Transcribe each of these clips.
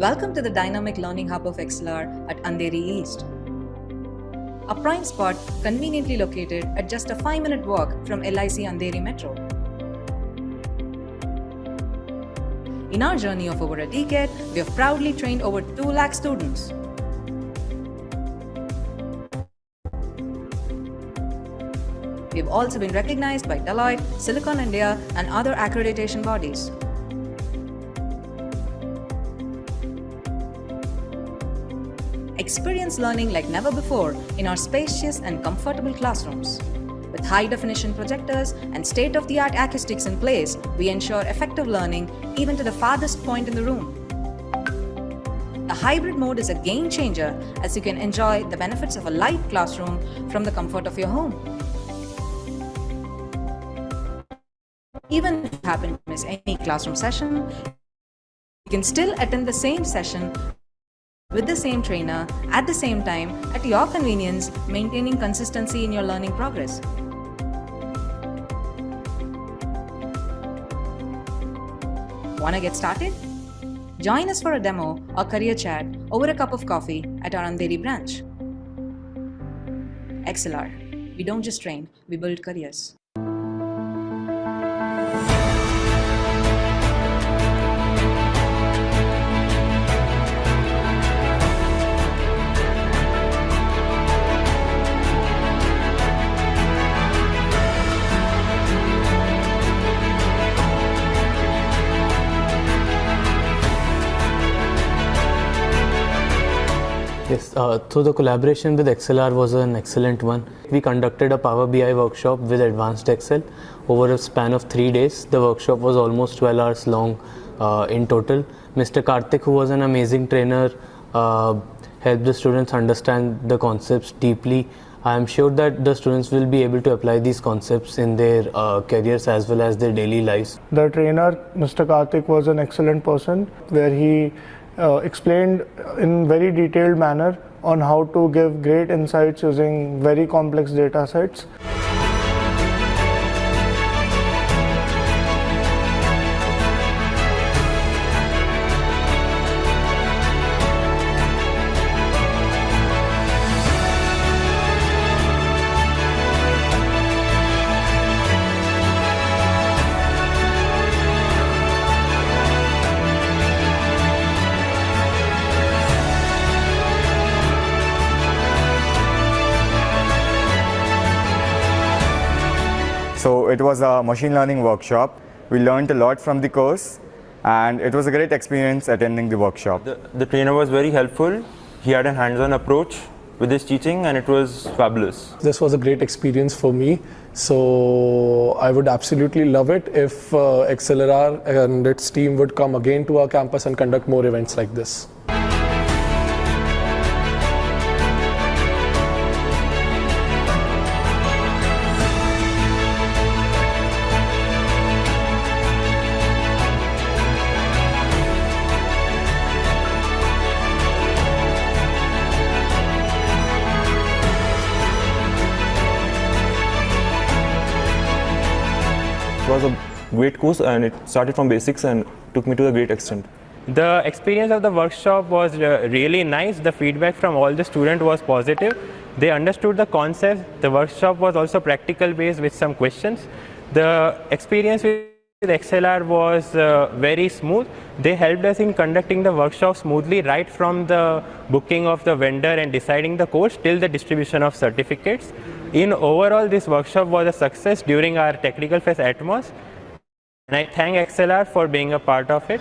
Welcome to the dynamic learning hub of XLR at Andheri East. A prime spot conveniently located at just a 5-minute walk from LIC Andheri Metro. In our journey of over a decade, we have proudly trained over 2 lakh students. We have also been recognized by Deloitte, Silicon India, and other accreditation bodies. Experience learning like never before in our spacious and comfortable classrooms. With high-definition projectors and state-of-the-art acoustics in place, we ensure effective learning even to the farthest point in the room. The hybrid mode is a game changer as you can enjoy the benefits of a live classroom from the comfort of your home. Even if you happen to miss any classroom session, you can still attend the same session with the same trainer at the same time at your convenience, maintaining consistency in your learning progress. Wanna get started? Join us for a demo or career chat over a cup of coffee at our Andheri branch. XLR. We don't just train, we build careers. Yes, so the collaboration with XLR was an excellent one. We conducted a Power BI workshop with Advanced Excel over a span of 3 days. The workshop was almost 12 hours long in total. Mr. Karthik, who was an amazing trainer, helped the students understand the concepts deeply. I am sure that the students will be able to apply these concepts in their careers as well as their daily lives. The trainer, Mr. Karthik, was an excellent person where he explained in very detailed manner on how to give great insights using very complex data sets. So it was a machine learning workshop. We learned a lot from the course and it was a great experience attending the workshop. The trainer was very helpful. He had a hands-on approach with his teaching and it was fabulous. This was a great experience for me. So I would absolutely love it if XLR and its team would come again to our campus and conduct more events like this. It was a great course and it started from basics and took me to a great extent. The experience of the workshop was really nice. The feedback from all the students was positive. They understood the concept. The workshop was also practical based with some questions. The experience with XLR was very smooth. They helped us in conducting the workshop smoothly right from the booking of the vendor and deciding the course till the distribution of certificates. In overall, this workshop was a success during our technical fest Atmos, and I thank XLR for being a part of it.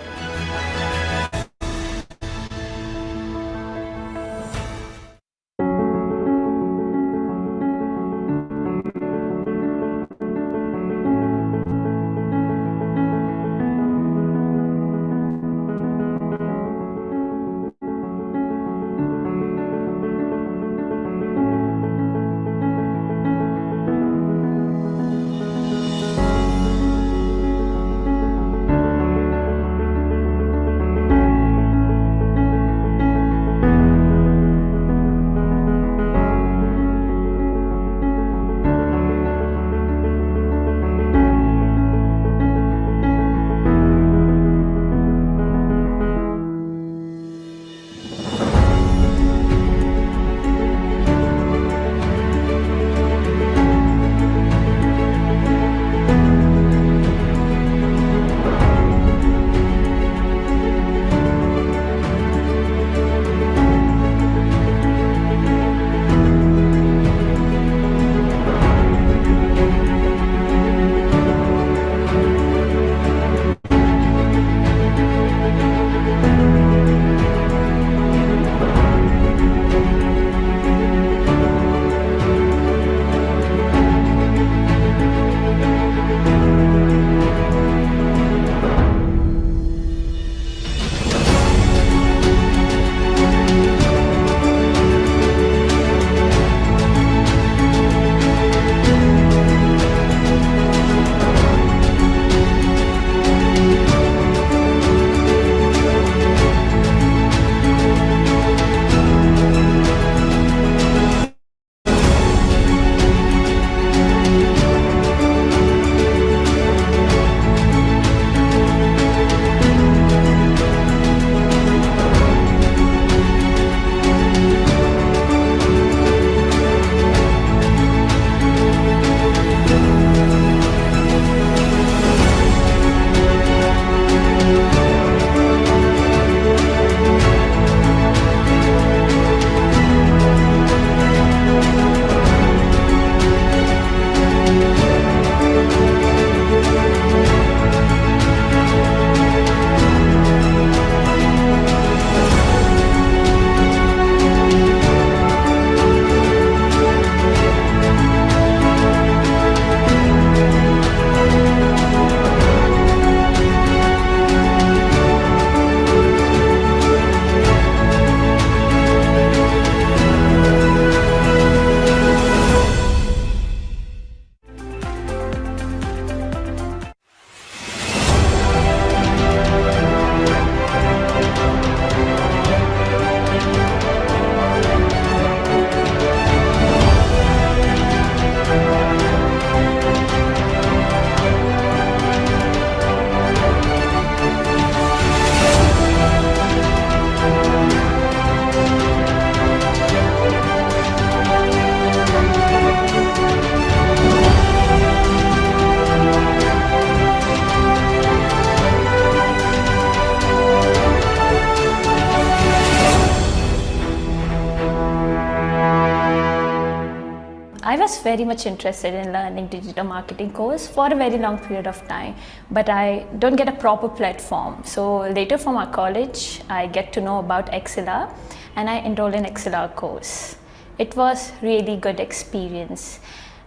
I was very much interested in learning digital marketing course for a very long period of time, but I don't get a proper platform. So later from our college, I get to know about XLR and I enrolled in XLR course. It was really good experience.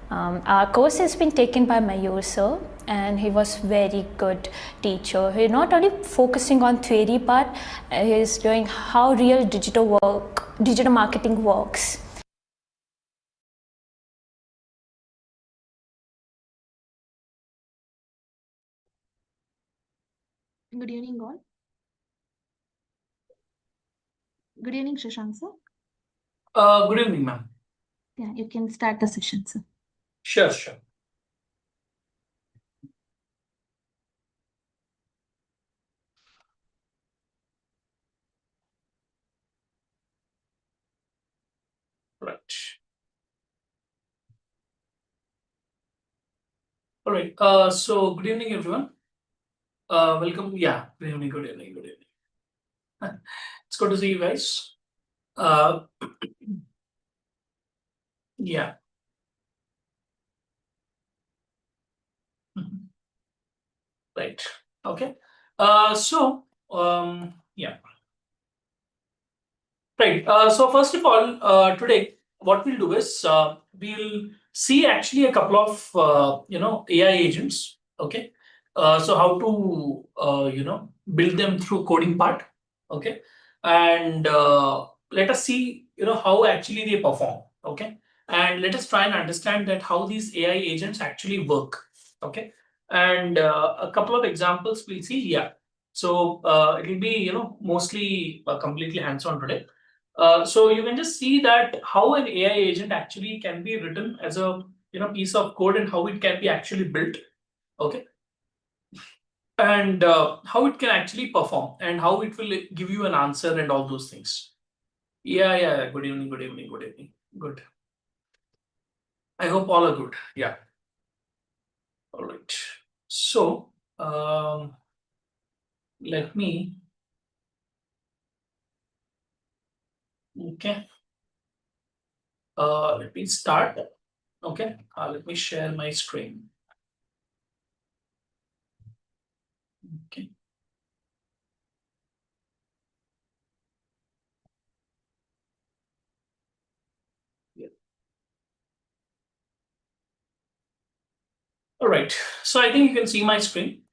Our course has been taken by Mayur sir, and he was very good teacher. He not only focusing on theory part, he is doing how real digital marketing works. Good evening, all. Good evening, Shashank sir. Good evening, ma'am. Yeah, you can start the session, sir. Sure, sure. Right. All right. So good evening, everyone. Welcome. Yeah. Good evening. Good evening. Good evening. It's good to see you guys. Yeah. Right. Okay. Yeah. Right. So first of all, today what we'll do is we'll see actually a couple of AI agents. Okay. So how to build them through coding part. Okay. And let us see how actually they perform. Okay. And let us try and understand that how these AI agents actually work. Okay. And a couple of examples we'll see. Yeah. So it will be mostly completely hands-on today. So you can just see that how an AI agent actually can be written as a piece of code and how it can be actually built, okay, and how it can actually perform and how it will give you an answer and all those things. Yeah, yeah. Yeah. Good evening. Good evening. Good evening. Good. I hope all are good. Yeah. All right. So let me. Okay. Let me start. Okay. Let me share my screen. Okay. Yeah. All right. So I think you can see my screen.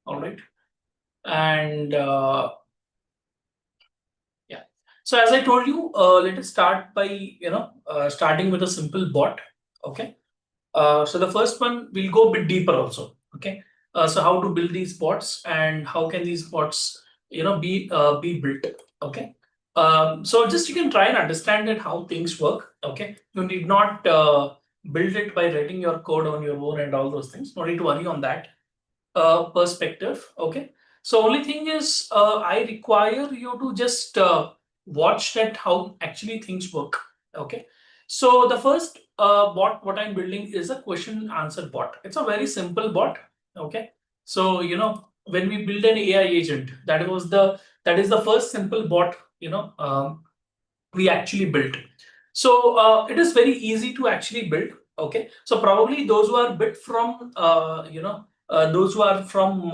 All right. And yeah. So as I told you, let us start by starting with a simple bot. Okay. So the first one we'll go a bit deeper also. Okay. So how to build these bots and how can these bots be built. Okay. So just you can try and understand that how things work. Okay. You need not build it by writing your code on your own and all those things. No need to worry on that perspective. Okay. So only thing is I require you to just watch that how actually things work. Okay. So the first bot what I'm building is a question answer bot. It's a very simple bot. Okay. So when we build an AI agent, that is the first simple bot we actually built. So it is very easy to actually build. Okay. So probably those who are bit from those who are from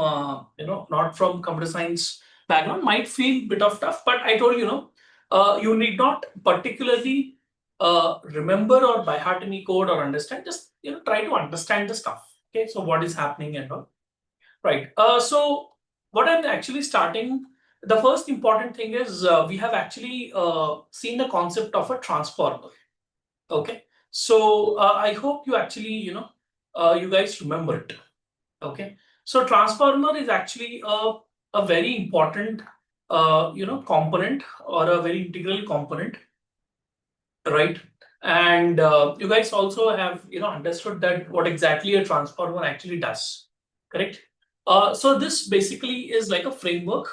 not from computer science background might feel bit of tough, but I told you need not particularly remember or by heart any code or understand. Just try to understand the stuff. Okay. So what is happening and all. Right. So what I'm actually starting, the first important thing is we have actually seen the concept of a transformer. Okay. So I hope you actually, you guys remember it. Okay. So transformer is actually a very important, component or a very integral component, right? And you guys also have, understood that what exactly a transformer actually does, correct? So this basically is like a framework.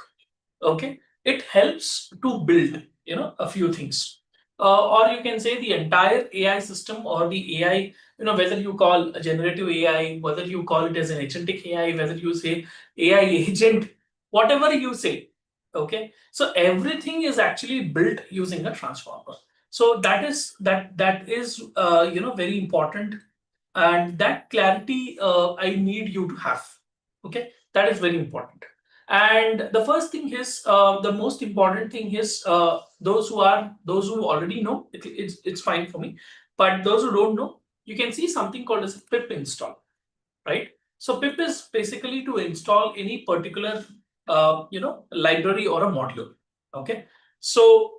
Okay. It helps to build, a few things. Or you can say the entire AI system or the AI, whether you call a generative AI, whether you call it as an agentic AI, whether you say AI agent, whatever you say. Okay. So everything is actually built using a transformer. So that is very important, and that clarity I need you to have. Okay, that is very important. And the first thing is the most important thing is those who already know it's fine for me, but those who don't know, you can see something called as pip install, right? So pip is basically to install any particular library or a module. Okay, so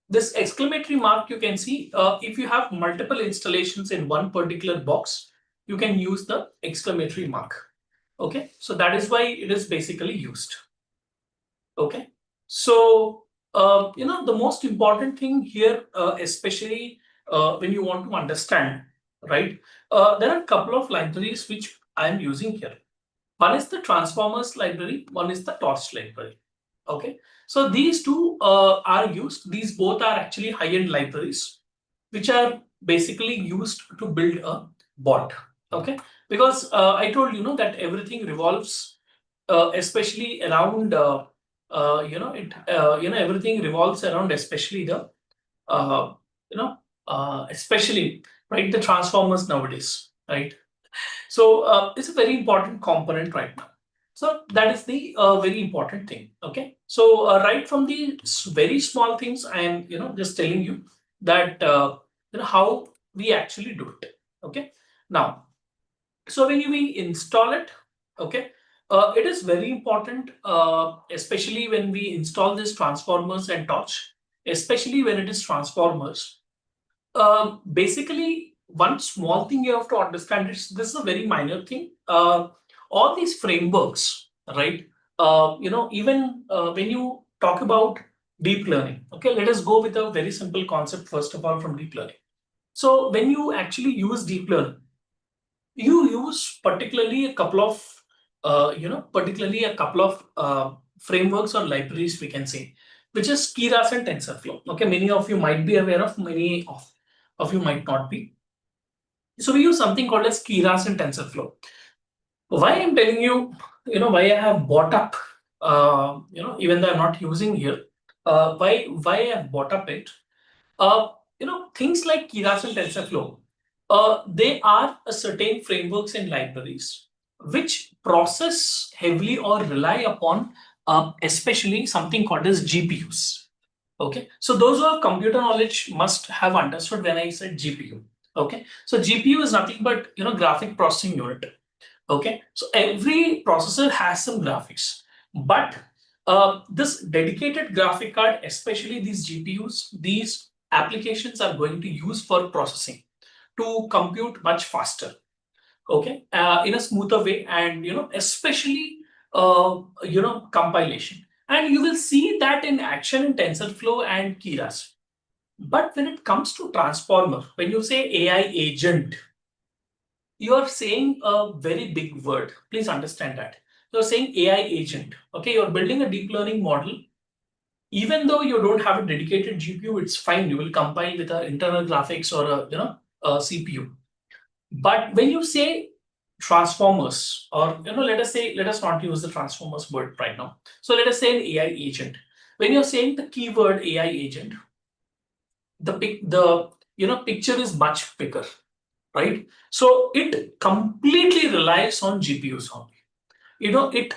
this exclamatory mark, you can see if you have multiple installations in one particular box, you can use the exclamatory mark. Okay, so that is why it is basically used. Okay, so the most important thing here, especially when you want to understand, right? There are a couple of libraries which I am using here. One is the transformers library, one is the torch library. Okay, so these two are used. These both are actually high-end libraries, which are basically used to build a bot. Okay, because I told that everything revolves, especially around everything revolves around especially the especially, right, the transformers nowadays, right? So it's a very important component right now. So that is the very important thing. Okay, so right from the very small things, I am just telling you that how we actually do it. Okay, now, so when we install it, okay, it is very important, especially when we install this transformers and torch, especially when it is transformers. Basically, one small thing you have to understand is this is a very minor thing. All these frameworks, right? Even when you talk about deep learning, okay, let us go with a very simple concept first of all from deep learning. So when you actually use deep learning, you use particularly a couple of frameworks or libraries, we can say, which is Keras and TensorFlow. Okay, many of you might be aware of, many of you might not be. So we use something called as Keras and TensorFlow. Why I'm telling you, why I have bought up, even though I'm not using here, why I have bought up it. Things like Keras and TensorFlow, they are a certain frameworks and libraries which process heavily or rely upon especially something called as GPUs. Okay, so those who have computer knowledge must have understood when I said GPU. Okay, so GPU is nothing but graphic processing unit. Okay, so every processor has some graphics, but this dedicated graphic card, especially these GPUs, these applications are going to use for processing to compute much faster. Okay, in a smoother way, and especially compilation, and you will see that in action in TensorFlow and Keras. But when it comes to transformer, when you say AI agent, you are saying a very big word. Please understand that. You're saying AI agent. Okay, you're building a deep learning model. Even though you don't have a dedicated GPU, it's fine. You will compile with an internal graphics or a CPU. But when you say transformers, or let us not use the transformers word right now. So let us say an AI agent. When you're saying the keyword AI agent, the picture is much bigger, right? So it completely relies on GPUs only.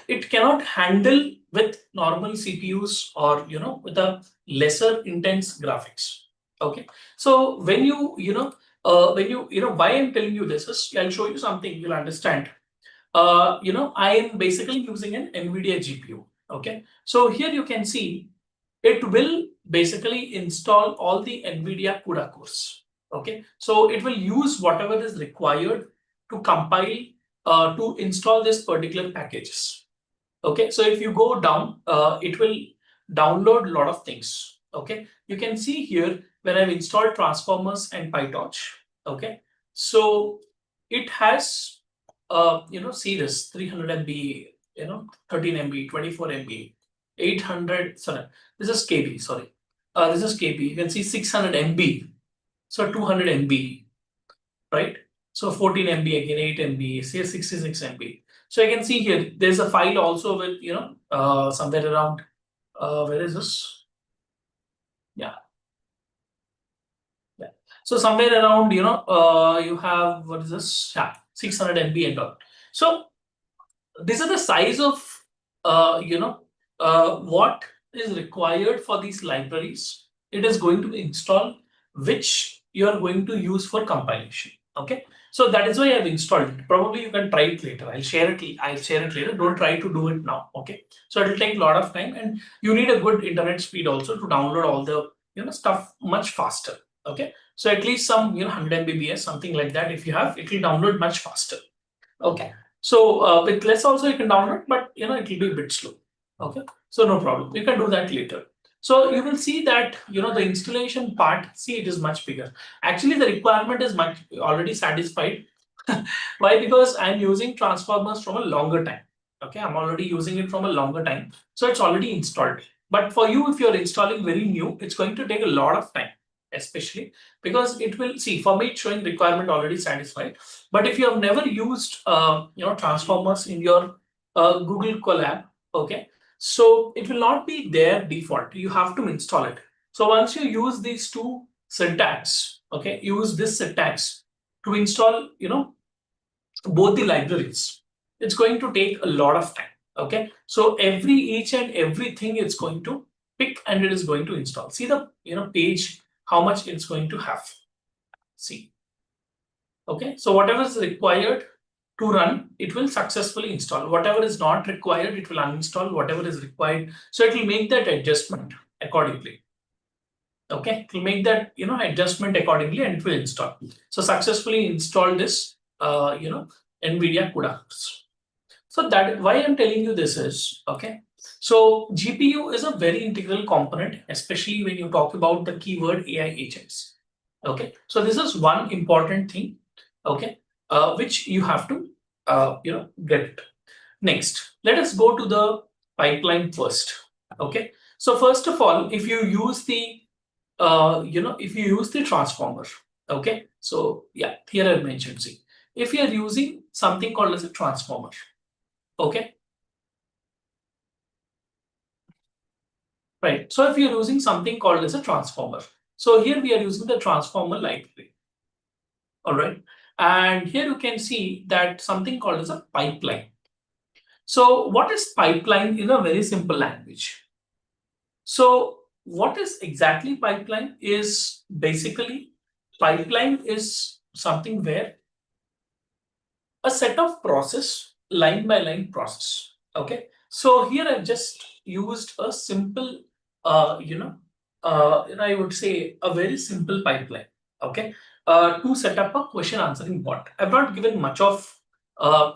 It cannot handle with normal CPUs or with a lesser intense graphics. Okay, so when why I'm telling you this is, I'll show you something, you'll understand. I am basically using an NVIDIA GPU. Okay, so here you can see it will basically install all the NVIDIA CUDA cores. Okay, so it will use whatever is required to compile to install this particular packages. Okay, so if you go down, it will download a lot of things. Okay, you can see here when I've installed transformers and PyTorch. Okay, so it has see this 300 MB, 13 MB, 24 MB, 800. Sorry, this is KB. Sorry, this is KB. You can see 600 MB, so 200 MB, right? So 14 MB again, 8 MB, say 66 MB. So I can see here, there's a file also with, somewhere around, where is this? Yeah. So somewhere around, you have, what is this? Yeah, 600 MB and all. So this is the size of, what is required for these libraries. It is going to install, which you are going to use for compilation. Okay. So that is why I've installed it. Probably you can try it later. I'll share it later. Don't try to do it now. Okay. So it'll take a lot of time, and you need a good internet speed also to download all the stuff much faster. Okay. So at least some 100 Mbps, something like that. If you have, it will download much faster. Okay. So with less also you can download, but it will be a bit slow. Okay. So no problem. You can do that later. So you will see that the installation part, see, it is much bigger. Actually, the requirement is much already satisfied. Why? Because I'm using transformers from a longer time. Okay, I'm already using it from a longer time. So it's already installed. But for you, if you're installing very new, it's going to take a lot of time, especially because it will see, for me it's showing requirement already satisfied. But if you have never used transformers in your Google Colab, okay, so it will not be there default. You have to install it. So once you use these two syntax, okay, use this syntax to install both the libraries, it's going to take a lot of time. Okay, so each and everything it's going to pick and it is going to install. See the page, how much it's going to have. See. Okay, so whatever is required to run, it will successfully install. Whatever is not required, it will uninstall. Whatever is required, so it will make that adjustment accordingly. Okay, it will make that adjustment accordingly, and it will install. So successfully install this NVIDIA CUDA. So that why I'm telling you this is, okay, so GPU is a very integral component, especially when you talk about the keyword AI agents. Okay, so this is one important thing, okay, which you have to get it. Next, let us go to the pipeline first. Okay, so first of all, if you use the transformer, okay, so yeah, here I mentioned, see, if you are using something called as a transformer, okay, right, so if you're using something called as a transformer, so here we are using the transformer library. All right, and here you can see that something called as a pipeline. So what is pipeline in a very simple language? So what is exactly pipeline is basically, pipeline is something where a set of process, line by line process. Okay, so here I've just used a simple I would say a very simple pipeline, okay, to set up a question answering bot. I've not given much of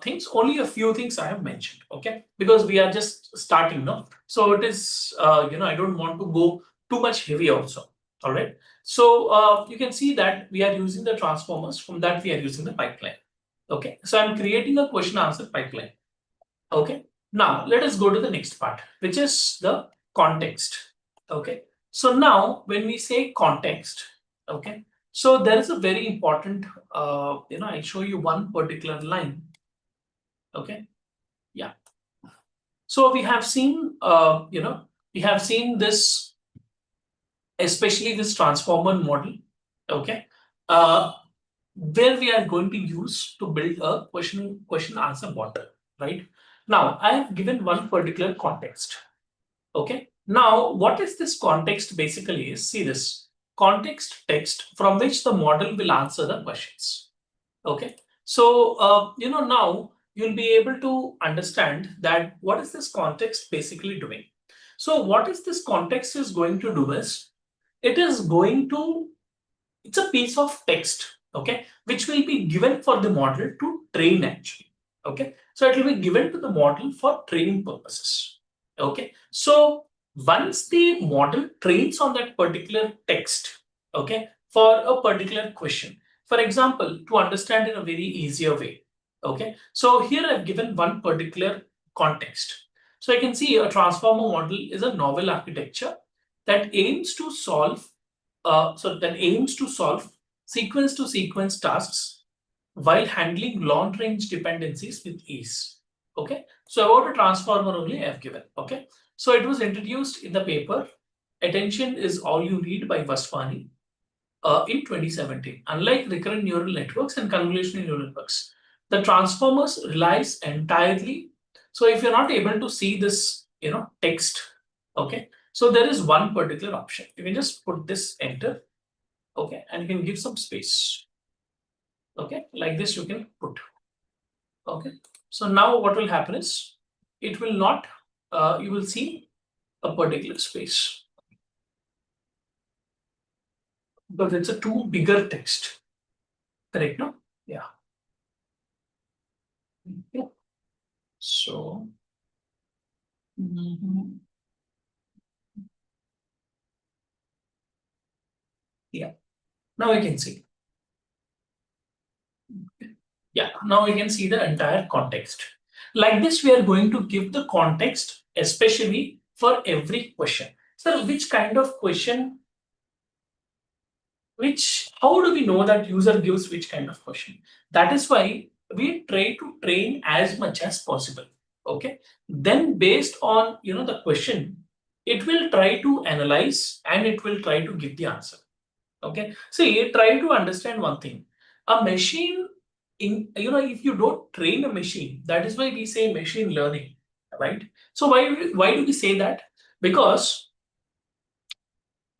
things, only a few things I have mentioned, okay, because we are just starting now. So it is, I don't want to go too much heavy also. All right. So you can see that we are using the transformers. From that, we are using the pipeline. Okay. So I'm creating a question answer pipeline. Okay. Now let us go to the next part, which is the context. Okay. So now when we say context, okay, so there is a very important, I'll show you one particular line. Okay. Yeah. So we have seen, we have seen this, especially this transformer model. Okay. Where we are going to use to build a question answer bot, right? Now I have given one particular context. Okay. Now what is this context basically is, see this context text from which the model will answer the questions. Okay. So now you'll be able to understand that what is this context basically doing. So what is this context is going to do is, it is going to, it's a piece of text, okay, which will be given for the model to train actually. Okay, so it will be given to the model for training purposes. Okay, so once the model trains on that particular text, okay, for a particular question, for example, to understand in a very easier way. Okay, so here I've given one particular context. So I can see a transformer model is a novel architecture that aims to solve sequence to sequence tasks while handling long range dependencies with ease. Okay, so about a transformer only I have given. Okay, so it was introduced in the paper Attention is All You Need by Vaswani. in 2017. Unlike recurrent neural networks and convolutional neural networks, the transformers relies entirely. So if you're not able to see this, text, okay, so there is one particular option. You can just put this enter, okay, and you can give some space, okay, like this you can put, okay. So now what will happen is it will not, you will see a particular space because it's a too bigger text, correct? No, yeah. Okay. So yeah, now we can see. Yeah, now we can see the entire context. Like this, we are going to give the context, especially for every question. So, which kind of question? How do we know that user gives which kind of question? That is why we try to train as much as possible. Okay. Then, based on the question, it will try to analyze and it will try to give the answer. Okay. See, try to understand one thing. A machine, if you don't train a machine, that is why we say machine learning, right? So why do we say that? Because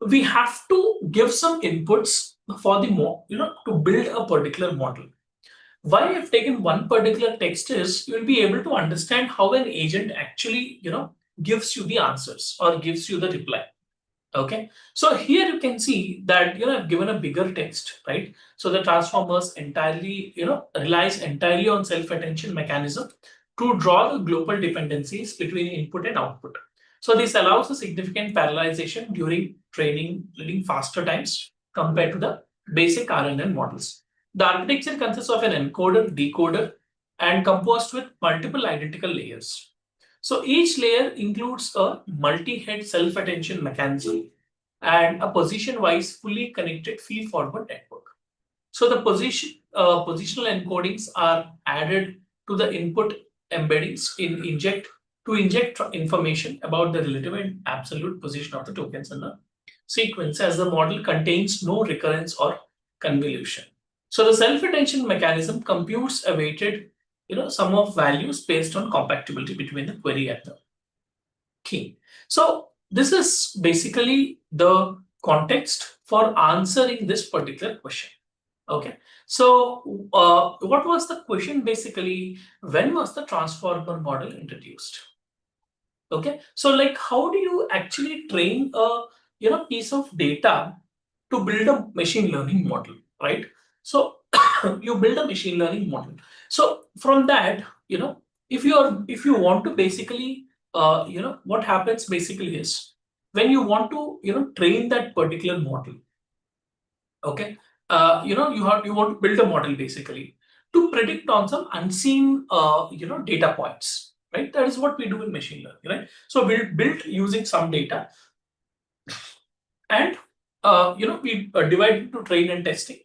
we have to give some inputs for the to build a particular model. Why I've taken one particular text is you'll be able to understand how an agent actually gives you the answers or gives you the reply. Okay, so here you can see that I've given a bigger text, right? So the transformers entirely relies entirely on self-attention mechanism to draw the global dependencies between input and output. So this allows a significant parallelization during training, leading faster times compared to the basic RNN models. The architecture consists of an encoder, decoder, and composed with multiple identical layers. So each layer includes a multi-head self-attention mechanism and a position-wise fully connected feed-forward network. So the positional encodings are added to the input embeddings to inject information about the relative and absolute position of the tokens in the sequence, as the model contains no recurrence or convolution. So the self-attention mechanism computes a weighted sum of values based on compatibility between the query and the key. So this is basically the context for answering this particular question. Okay. So what was the question basically? When was the transformer model introduced? Okay. So like, how do you actually train a piece of data to build a machine learning model, right? So you build a machine learning model. So from that, if you want to basically, what happens basically is when you want to, train that particular model, okay, you want to build a model basically to predict on some unseen, data points, right? That is what we do in machine learning, right? So we built using some data, and we divide into train and testing.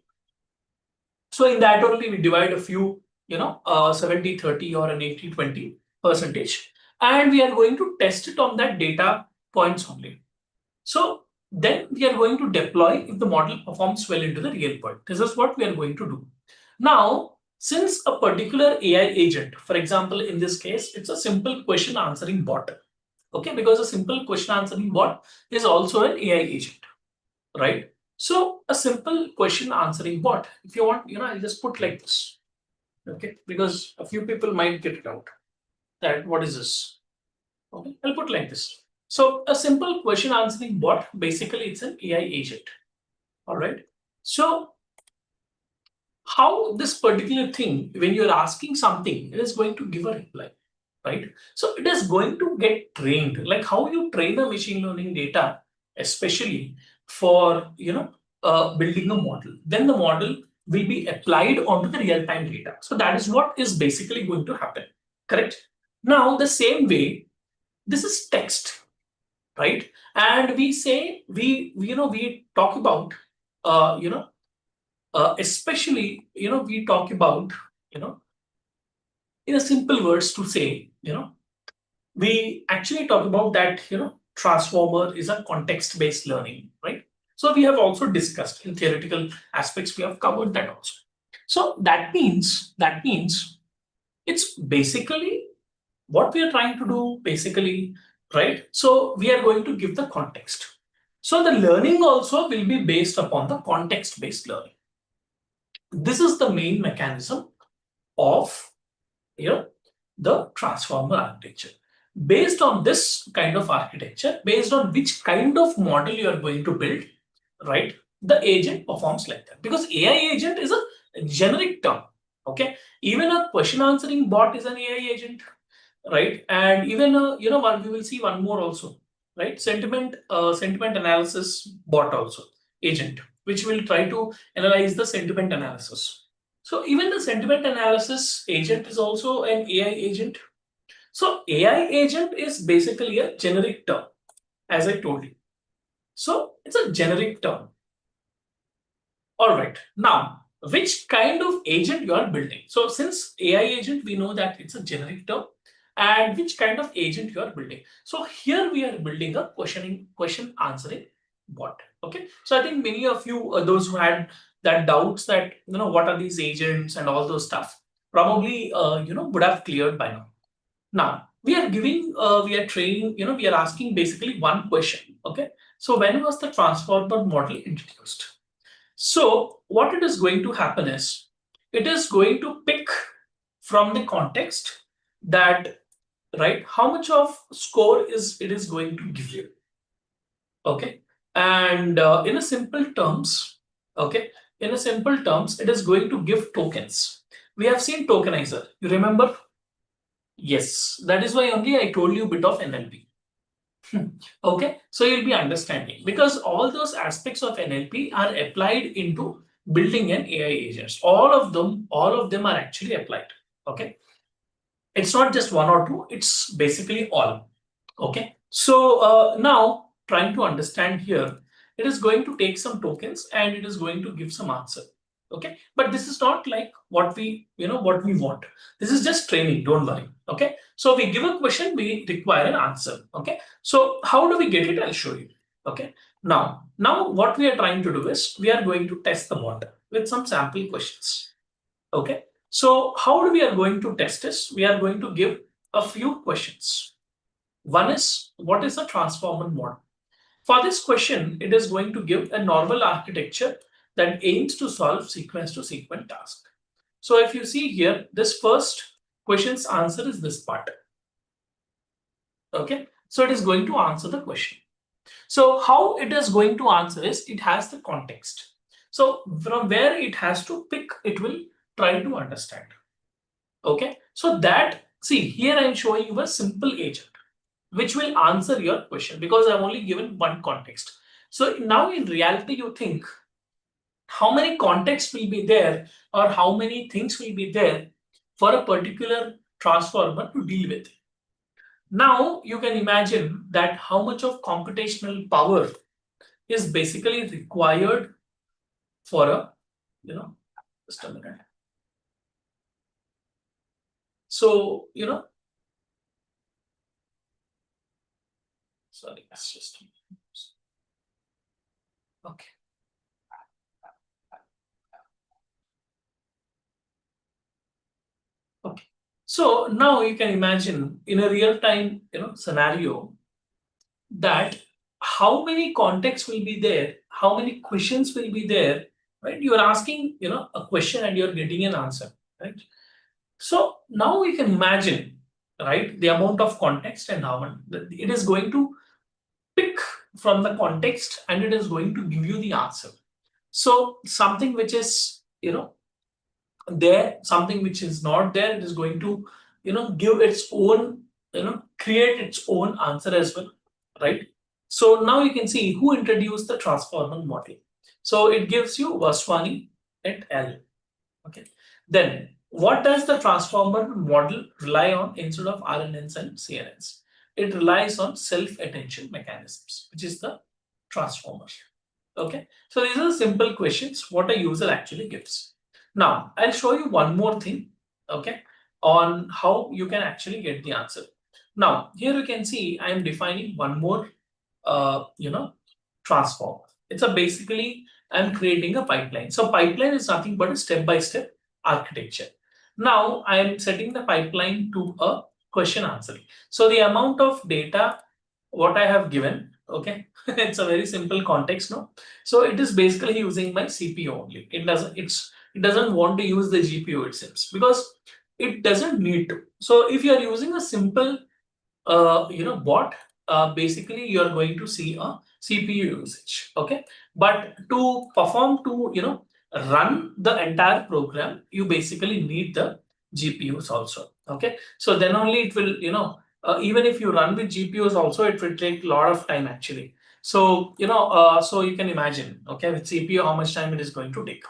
So in that only we divide a few, 70-30 or an 80-20 percentage, and we are going to test it on that data points only. So then we are going to deploy if the model performs well into the real world. This is what we are going to do. Now, since a particular AI agent, for example, in this case, it's a simple question answering bot. Okay, because a simple question answering bot is also an AI agent, right? So a simple question answering bot, if you want, I'll just put like this, okay, because a few people might get it out that what is this? Okay, I'll put like this. So a simple question answering bot, basically it's an AI agent. All right. So how this particular thing, when you're asking something, it is going to give a reply, right? So it is going to get trained, like how you train a machine learning data, especially for building a model. Then the model will be applied onto the real-time data. So that is what is basically going to happen. Correct? Now the same way, this is text, right? And we say we talk about especially we talk about in a simple words to say we actually talk about that transformer is a context-based learning, right? So we have also discussed in theoretical aspects, we have covered that also. So that means it's basically what we are trying to do basically, right? So we are going to give the context. So the learning also will be based upon the context-based learning. This is the main mechanism of the transformer architecture. Based on this kind of architecture, based on which kind of model you are going to build, right, the agent performs like that. Because AI agent is a generic term. Okay, even a question answering bot is an AI agent, right? And even one, we will see one more also, right? Sentiment analysis bot also, agent, which will try to analyze the sentiment analysis. So even the sentiment analysis agent is also an AI agent. So AI agent is basically a generic term, as I told you. So it's a generic term. All right. Now, which kind of agent you are building? So since AI agent, we know that it's a generic term. And which kind of agent you are building? So here we are building a question answering bot. Okay. So I think many of you, those who had that doubts that what are these agents and all those stuff, probably would have cleared by now. Now we are giving, we are training, we are asking basically one question. Okay. So when was the transformer model introduced? So what it is going to happen is, it is going to pick from the context that, right, how much of score it is going to give you. Okay. And in a simple terms, okay, in a simple terms, it is going to give tokens. We have seen tokenizer. You remember? Yes, that is why only I told you a bit of NLP. Okay, so you'll be understanding, because all those aspects of NLP are applied into building an AI agents. All of them are actually applied. Okay, it's not just one or two, it's basically all. Okay, so now trying to understand here, it is going to take some tokens and it is going to give some answer. Okay, but this is not like what we want. This is just training, don't worry. Okay, so we give a question, we require an answer. Okay, so how do we get it? I'll show you. Okay, now what we are trying to do is, we are going to test the bot with some sample questions. Okay, so how we are going to test this? We are going to give a few questions. One is, what is a transformer model? For this question, it is going to give a normal architecture that aims to solve sequence to sequence task. So if you see here, this first question's answer is this part. Okay, so it is going to answer the question. So how it is going to answer is, it has the context. So from where it has to pick, it will try to understand. Okay, so that, see here I'm showing you a simple agent which will answer your question, because I've only given one context. So now in reality, you think how many contexts will be there, or how many things will be there for a particular transformer to deal with. Now you can imagine that how much of computational power is basically required for a, just a minute. So, sorry, it's just, okay. Okay, so now you can imagine in a real-time scenario that how many contexts will be there, how many questions will be there, right? You are asking a question and you're getting an answer, right? So now we can imagine, right, the amount of context and how it is going to pick from the context and it is going to give you the answer. So something which is there, something which is not there, it is going to give its own, create its own answer as well, right? So now you can see who introduced the transformer model. So it gives you Vaswani et al. Okay, then what does the transformer model rely on instead of RNNs and CNNs? It relies on self-attention mechanisms, which is the transformer. Okay, so these are simple questions what a user actually gives. Now I'll show you one more thing, okay, on how you can actually get the answer. Now here you can see I am defining one more transformer. It's a basically I'm creating a pipeline. So pipeline is nothing but a step-by-step architecture. Now I am setting the pipeline to a question answering. So the amount of data what I have given, okay, it's a very simple context, no? So it is basically using my CPU only. It doesn't want to use the GPU, it seems, because it doesn't need to. So if you are using a simple bot, basically you are going to see a CPU usage, okay? But to perform to run the entire program, you basically need the GPUs also, okay? So then only it will even if you run with GPUs also, it will take a lot of time actually. So so you can imagine, okay, with CPU how much time it is going to take.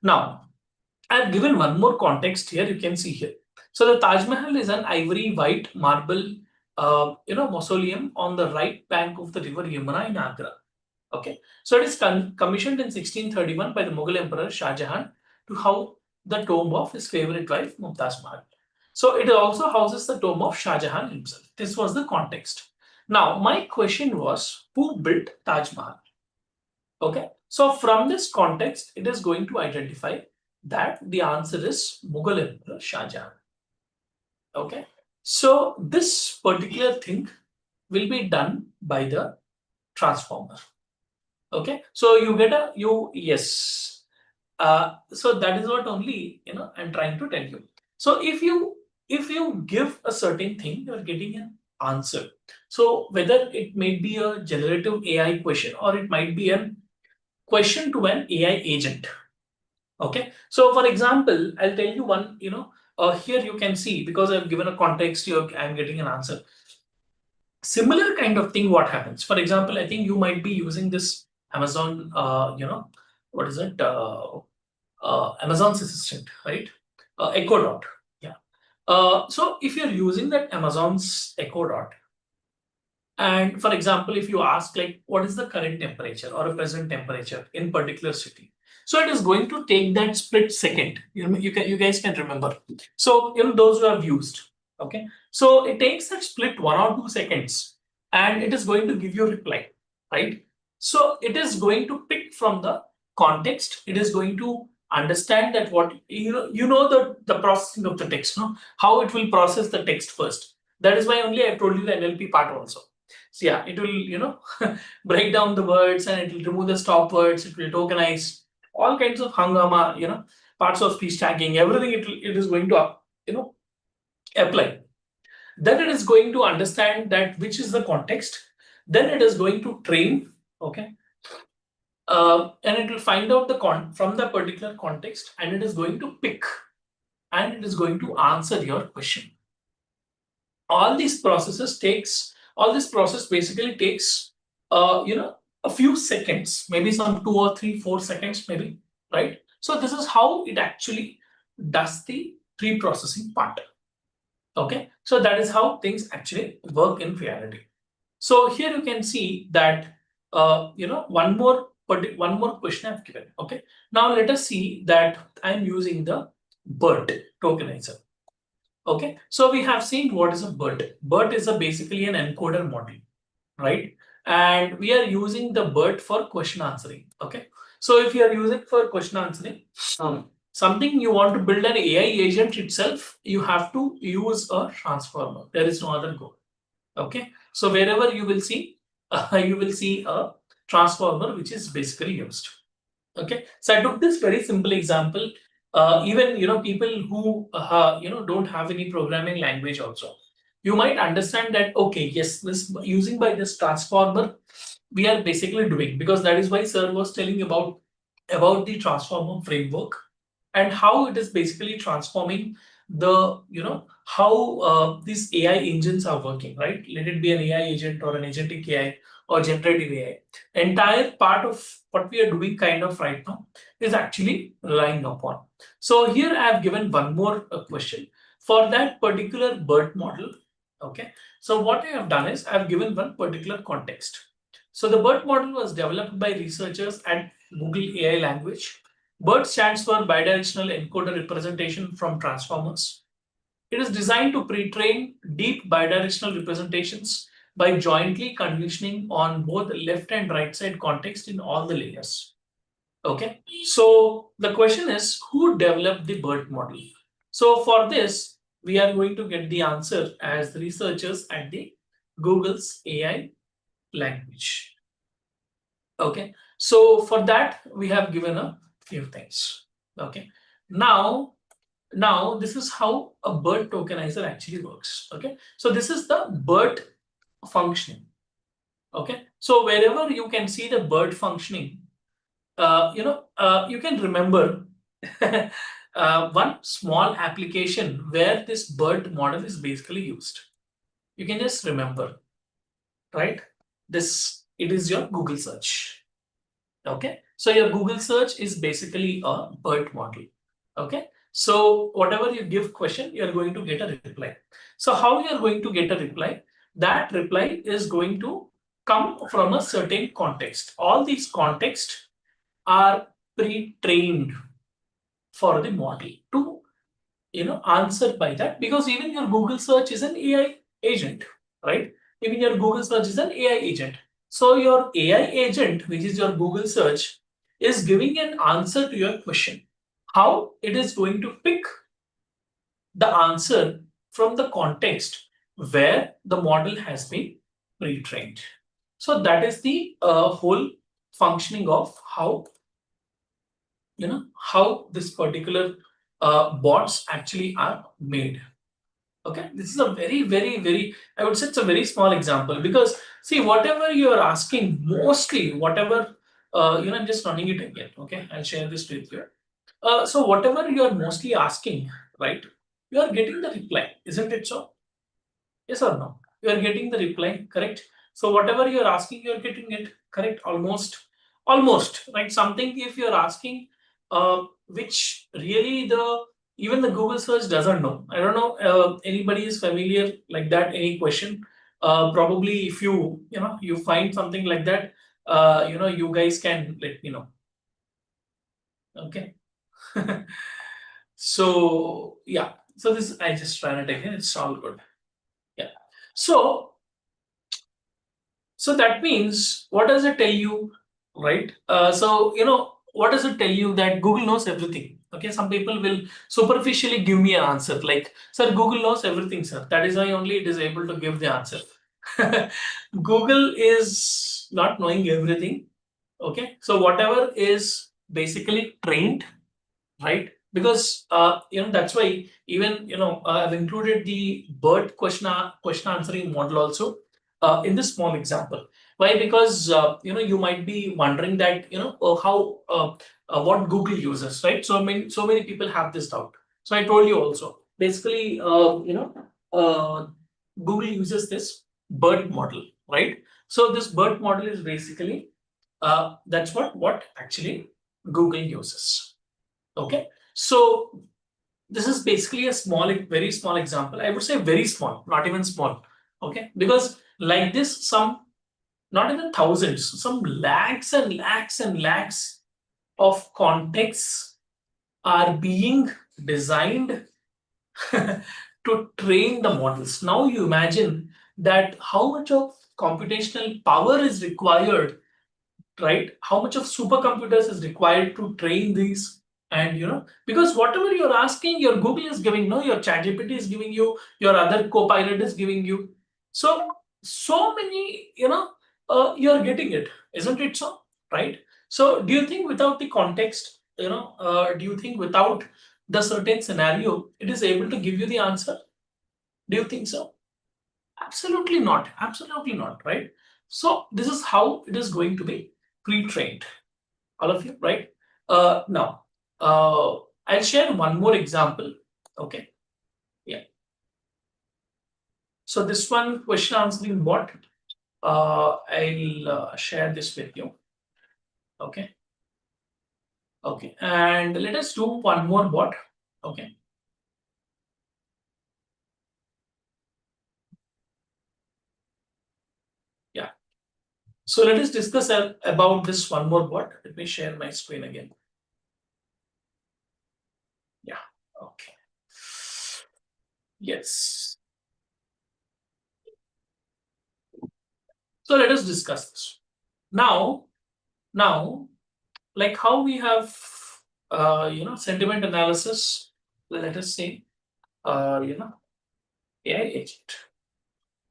Now I've given one more context here. You can see here. So the Taj Mahal is an ivory white marble, mausoleum on the right bank of the river Yamuna in Agra. Okay, so it is commissioned in 1631 by the Mughal Emperor Shah Jahan to house the tomb of his favorite wife Mumtaz Mahal. So it also houses the tomb of Shah Jahan himself. This was the context. Now my question was, who built Taj Mahal? Okay, so from this context, it is going to identify that the answer is Mughal Emperor Shah Jahan. Okay, so this particular thing will be done by the transformer. Okay, so you get a yes. So that is what only I'm trying to tell you. So if you give a certain thing, you're getting an answer. So whether it may be a generative AI question or it might be a question to an AI agent. Okay, so for example, I'll tell you one, here you can see, because I've given a context here, I'm getting an answer. Similar kind of thing, what happens? For example, I think you might be using this Amazon, what is it? Amazon's assistant, right? Echo Dot. Yeah. So if you're using that Amazon's Echo Dot, and for example, if you ask like, what is the current temperature or a present temperature in particular city? So it is going to take that split second. You guys can remember. So those who have used, okay. So it takes that split 1 or 2 seconds, and it is going to give you a reply, right? So it is going to pick from the context. It is going to understand that what the processing of the text, no, how it will process the text first. That is why only I told you the NLP part also. So yeah, it will break down the words and it will remove the stop words. It will tokenize all kinds of hangama, parts of speech tagging, everything. It is going to apply. Then it is going to understand that which is the context. Then it is going to train, okay, and it will find out from the particular context, and it is going to pick, and it is going to answer your question. All this process basically takes a few seconds, maybe some 2 or 3, 4 seconds, maybe, right? So this is how it actually does the pre-processing part. Okay, so that is how things actually work in reality. So here you can see that one more question I've given. Okay, now let us see that I'm using the BERT tokenizer. Okay, so we have seen what is a BERT. BERT is basically an encoder model, right? And we are using the BERT for question answering. Okay, so if you are using for question answering, something you want to build an AI agent itself, you have to use a transformer. There is no other goal. Okay, so wherever you will see a transformer which is basically used. Okay, so I took this very simple example. Even people who don't have any programming language also, you might understand that, okay, yes, this using by this transformer we are basically doing, because that is why sir was telling about the transformer framework and how it is basically transforming the how these AI engines are working, right? Let it be an AI agent or an agentic AI or generative AI. Entire part of what we are doing kind of right now is actually relying upon. So here I have given one more question for that particular BERT model. Okay, so what I have done is I have given one particular context. So the BERT model was developed by researchers at Google AI language. BERT stands for bidirectional encoder representation from transformers. It is designed to pre-train deep bidirectional representations by jointly conditioning on both the left and right side context in all the layers. Okay, so the question is, who developed the BERT model? So for this, we are going to get the answer as researchers at the Google's AI language. Okay, so for that, we have given a few things. Okay, now this is how a BERT tokenizer actually works. Okay, so this is the BERT functioning. Okay, so wherever you can see the BERT functioning, you can remember one small application where this BERT model is basically used. You can just remember, right? It is your Google search. Okay, so your Google search is basically a BERT model. Okay, so whatever you give question, you're going to get a reply. So how you're going to get a reply? That reply is going to come from a certain context. All these contexts are pre-trained for the model to answer by that, because even your Google search is an AI agent, right? Even your Google search is an AI agent. So your AI agent, which is your Google search, is giving an answer to your question. How it is going to pick the answer from the context where the model has been pre-trained. So that is the whole functioning of how how this particular bots actually are made. Okay, this is a very, I would say it's a very small example, because see, whatever you are asking, mostly whatever I'm just running it again. Okay, I'll share this with you. So whatever you are mostly asking, right, you are getting the reply, isn't it so? Yes or no? You are getting the reply, correct? So whatever you are asking, you are getting it correct, almost, right? Something if you are asking, which really even the Google search doesn't know. I don't know anybody is familiar like that. Any question? Probably if you find something like that, you guys can let me know. Okay. So yeah. So this I just ran it again. It's all good. Yeah. So that means, what does it tell you, right? What does it tell you? That Google knows everything. Okay, some people will superficially give me an answer like, sir, Google knows everything, sir. That is why only it is able to give the answer. Google is not knowing everything. Okay, so whatever is basically trained, right? Because that's why even I've included the BERT question answering model also in this small example. Why? Because you might be wondering that how what Google uses, right? So so many people have this doubt. So I told you also, basically Google uses this BERT model, right? So this BERT model is basically that's what actually Google uses. Okay, so this is basically a very small example. I would say very small, not even small. Okay, because like this, not even thousands, some lakhs and lakhs and lakhs of contexts are being designed to train the models. Now you imagine that how much of computational power is required, right? How much of supercomputers is required to train these? And because whatever you're asking, your Google is giving, no, your ChatGPT is giving you, your other copilot is giving you. So many, you're getting it, isn't it so? Right? So do you think without the context, do you think without the certain scenario, it is able to give you the answer? Do you think so? Absolutely not. Absolutely not, right? So this is how it is going to be pre-trained. All of you, right? Now, I'll share one more example. Okay. Yeah. So this one question answering bot, I'll share this with you. Okay. Okay. And let us do one more bot. Okay. Yeah. So let us discuss about this one more bot. Let me share my screen again. Yeah. Okay. Yes. So let us discuss this. Now, like how we have, sentiment analysis, let us say, AI agent.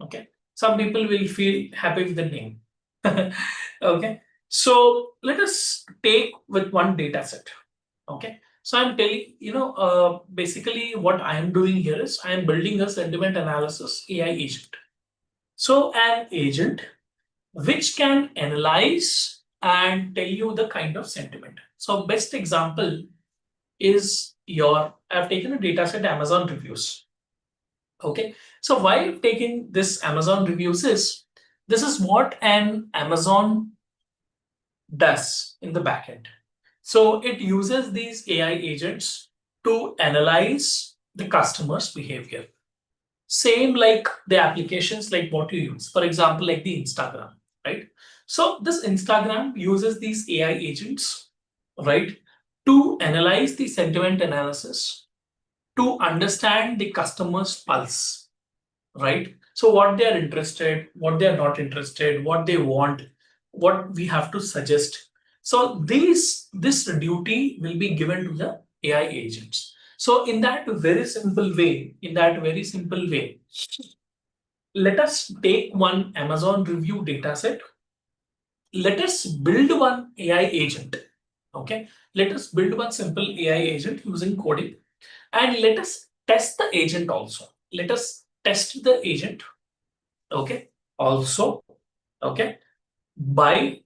Okay. Some people will feel happy with the name. Okay. So let us take with one data set. Okay. So I'm telling, basically what I am doing here is I am building a sentiment analysis AI agent. So an agent which can analyze and tell you the kind of sentiment. So best example is I've taken a data set Amazon reviews. Okay, so why I'm taking this Amazon reviews is this is what an Amazon does in the backend. So it uses these AI agents to analyze the customer's behavior. Same like the applications like what you use, for example, like the Instagram, right? So this Instagram uses these AI agents, right, to analyze the sentiment analysis, to understand the customer's pulse, right? So what they are interested, what they are not interested, what they want, what we have to suggest. So this duty will be given to the AI agents. So in that very simple way, let us take one Amazon review dataset. Let us build one AI agent. Okay, let us build one simple AI agent using coding, and let us test the agent also. Let us test the agent. Okay, also, okay, by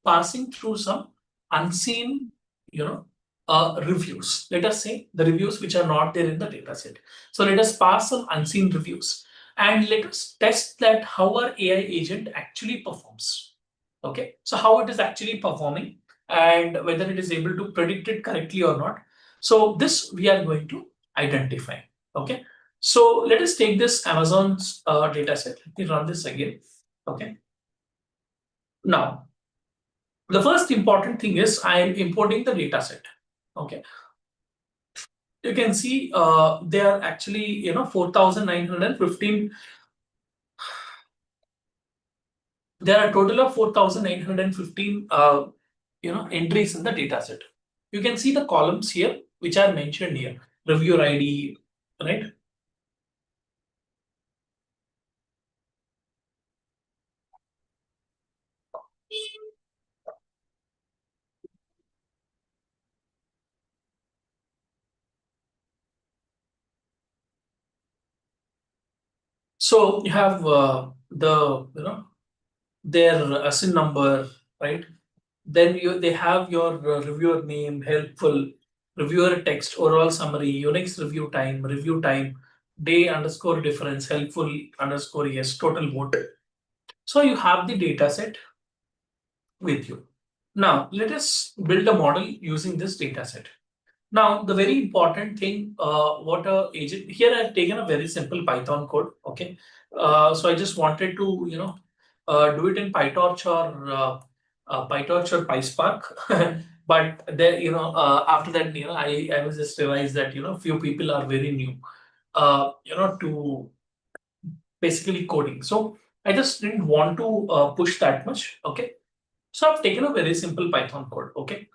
passing through some unseen, reviews. Let us say the reviews which are not there in the data set. So let us pass some unseen reviews and let us test that how our AI agent actually performs. Okay, so how it is actually performing and whether it is able to predict it correctly or not. So this we are going to identify. Okay, so let us take this Amazon's data set. Let me run this again. Okay, now the first important thing is I am importing the data set. Okay, you can see they are actually 4,915. There are a total of 4,915 entries in the data set. You can see the columns here which are mentioned here. Reviewer ID, right? So you have their SIN number, right? Then they have your reviewer name, helpful, reviewer text, overall summary, Unix review time, day underscore difference, helpful underscore yes, total vote. So you have the data set with you. Now let us build a model using this data set. Now the very important thing, what a agent here, I've taken a very simple Python code. Okay, so I just wanted to do it in PyTorch or PySpark. But then after that I was just realized that few people are very new to basically coding. So I just didn't want to push that much. Okay, so I've taken a very simple Python code. Okay,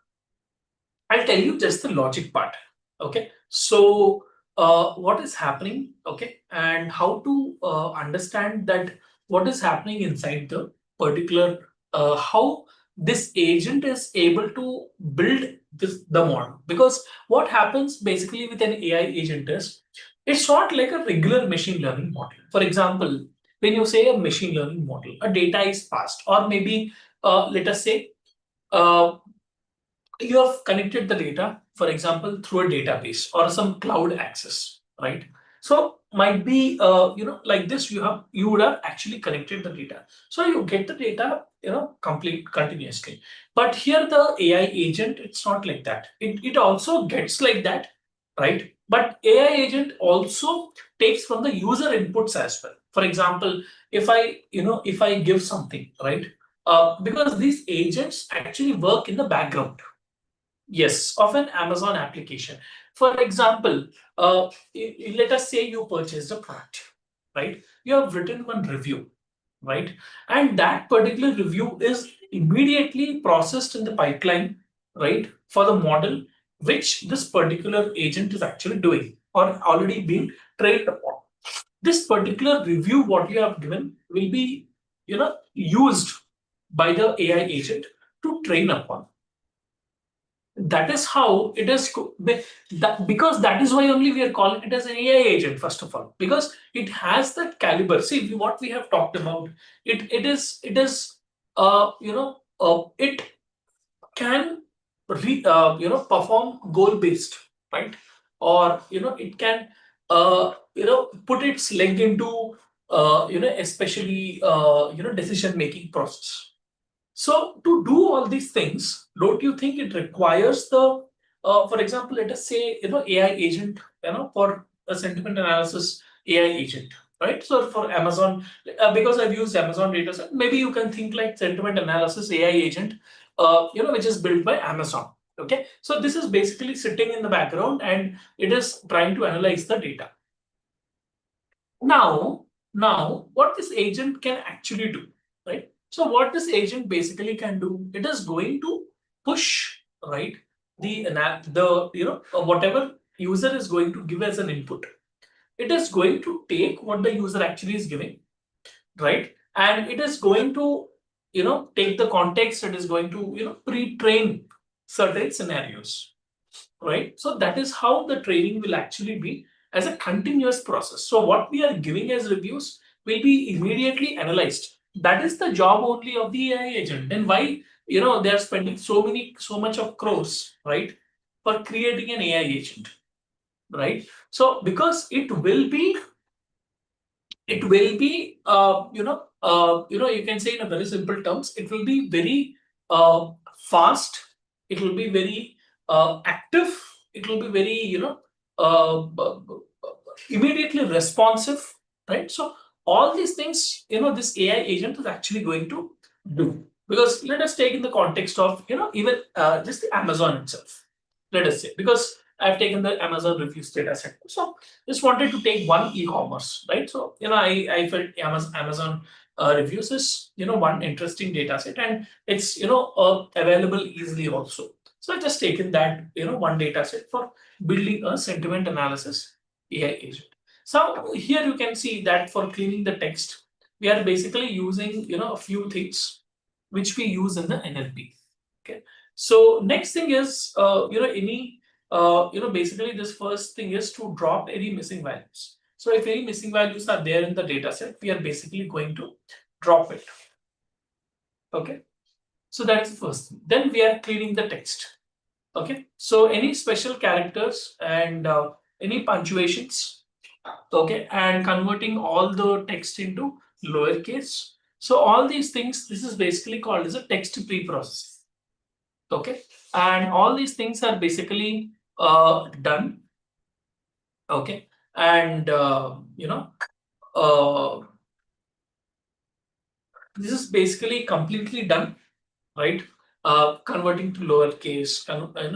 I'll tell you just the logic part. Okay, so what is happening? Okay, and how to understand that what is happening inside the particular how this agent is able to build the model. Because what happens basically with an AI agent is it's not like a regular machine learning model. For example, when you say a machine learning model, a data is passed, or maybe let us say uh, you have connected the data, for example, through a database or some cloud access, right? So might be like this, you would have actually connected the data, so you get the data complete continuously. But here the AI agent, it's not like that. It also gets like that, right? But AI agent also takes from the user inputs as well. For example, if I give something, right, because these agents actually work in the background. Yes, of an Amazon application. For example, let us say you purchased a product, right? You have written one review. right? And that particular review is immediately processed in the pipeline, right, for the model which this particular agent is actually doing or already been trained upon. This particular review, what you have given, will be used by the AI agent to train upon. That is how it is because that is why only we are calling it as an AI agent, first of all, because it has that caliber. See what we have talked about. It can perform goal based, right? Or it can put its leg into especially decision making process. So to do all these things, don't you think it requires the, for example, let us say, AI agent, for a sentiment analysis AI agent, right? So for Amazon, because I've used Amazon data set, maybe you can think like sentiment analysis AI agent, which is built by Amazon. Okay, so this is basically sitting in the background and it is trying to analyze the data. Now, what this agent can actually do, right? So what this agent basically can do, it is going to push, right, the whatever user is going to give as an input. It is going to take what the user actually is giving, right, and it is going to take the context. It is going to pre-train certain scenarios, right? So that is how the training will actually be as a continuous process. So what we are giving as reviews will be immediately analyzed. That is the job only of the AI agent. Then why they are spending so much of crores, right, for creating an AI agent, right? So because it will be you can say in a very simple terms, it will be very fast, it will be very active, it will be very immediately responsive, right? So all these things this AI agent is actually going to do. Because let us take in the context of even just the Amazon itself, let us say, because I've taken the Amazon reviews data set. So just wanted to take one e-commerce, right? So I felt Amazon reviews is one interesting data set, and it's available easily also. So I just taken that one data set for building a sentiment analysis AI agent. So here you can see that for cleaning the text, we are basically using a few things which we use in the NLP. Okay. So next thing is basically this first thing is to drop any missing values. So if any missing values are there in the data set, we are basically going to drop it. Okay. So that's the first thing. Then we are cleaning the text. Okay. So any special characters and any punctuations, okay, and converting all the text into lowercase. So all these things, this is basically called as a text pre-processing. Okay, and all these things are basically done. Okay, and this is basically completely done, right? Converting to lowercase,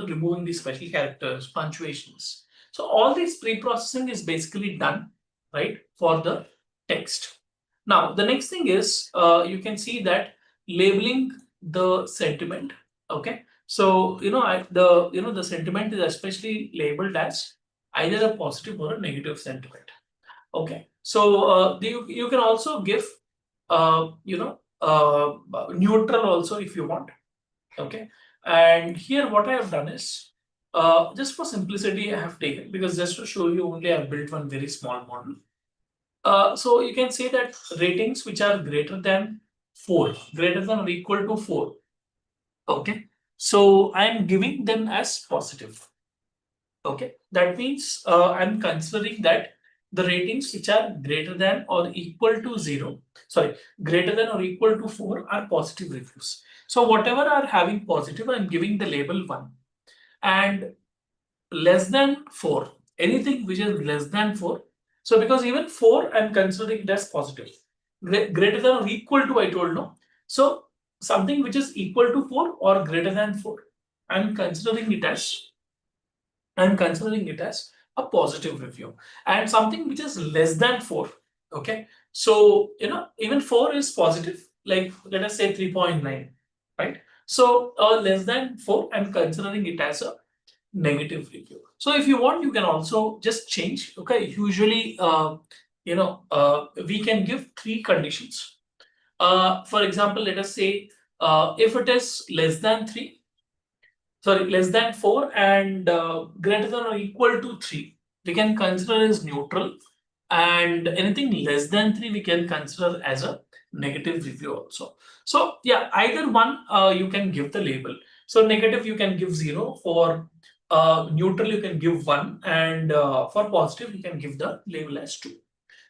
removing the special characters, punctuations. So all this pre-processing is basically done, right, for the text. Now the next thing is you can see that labeling the sentiment. Okay, so the sentiment is especially labeled as either a positive or a negative sentiment. Okay, so you can also give neutral also if you want. Okay, and here what I have done is just for simplicity I have taken, because just to show you only I have built one very small model. So you can say that ratings which are greater than 4, greater than or equal to 4. Okay, so I am giving them as positive. Okay, that means I'm considering that the ratings which are greater than or equal to 0, sorry, greater than or equal to 4 are positive reviews. So whatever are having positive, I'm giving the label 1. And less than 4, anything which is less than 4. So because even 4, I'm considering it as positive. Greater than or equal to, I told no. So something which is equal to 4 or greater than 4, I'm considering it as a positive review. And something which is less than 4, Okay, so even 4 is positive, like let us say 3.9, right? So less than 4, I'm considering it as a negative review. So if you want, you can also just change. Okay, usually we can give 3 conditions. For example, let us say if it is less than 3, sorry, less than 4 and greater than or equal to 3, we can consider as neutral, and anything less than 3 we can consider as a negative review also. So yeah, either one you can give the label. So negative you can give 0, for neutral you can give 1, and for positive you can give the label as 2.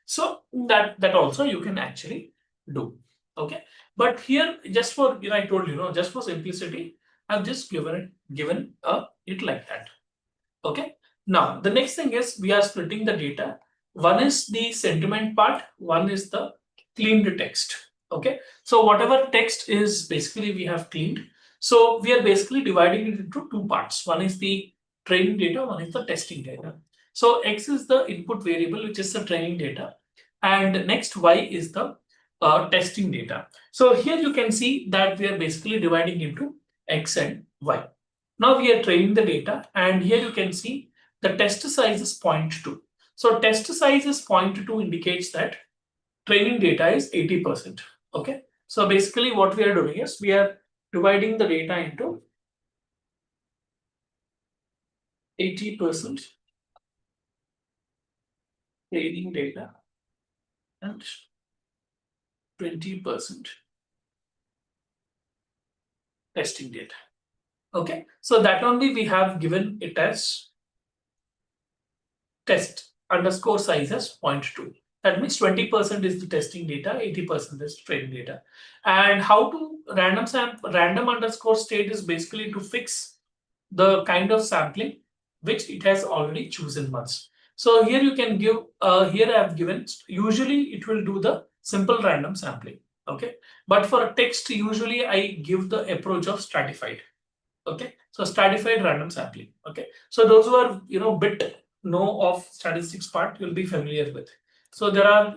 So that also you can actually do. Okay, but here just for I told you, just for simplicity, I've just given it like that. Okay, now the next thing is we are splitting the data. One is the sentiment part, one is the cleaned text. Okay, so whatever text is basically we have cleaned. So we are basically dividing it into 2 parts. One is the training data, one is the testing data. So X is the input variable, which is the training data, and next Y is the testing data. So here you can see that we are basically dividing into X and Y. Now we are training the data, and here you can see the test size is 0.2. So test size is 0.2 indicates that training data is 80%. Okay, so basically what we are doing is we are dividing the data into 80% training data and 20% testing data. Okay, so that only we have given it as test underscore size as 0.2. That means 20% is the testing data, 80% is training data. And how to random underscore state is basically to fix the kind of sampling which it has already chosen once. So here you can give, here I have given, usually it will do the simple random sampling. Okay, but for a text, usually I give the approach of stratified. Okay, so stratified random sampling. Okay, so those who are bit know of statistics part, you'll be familiar with. So there are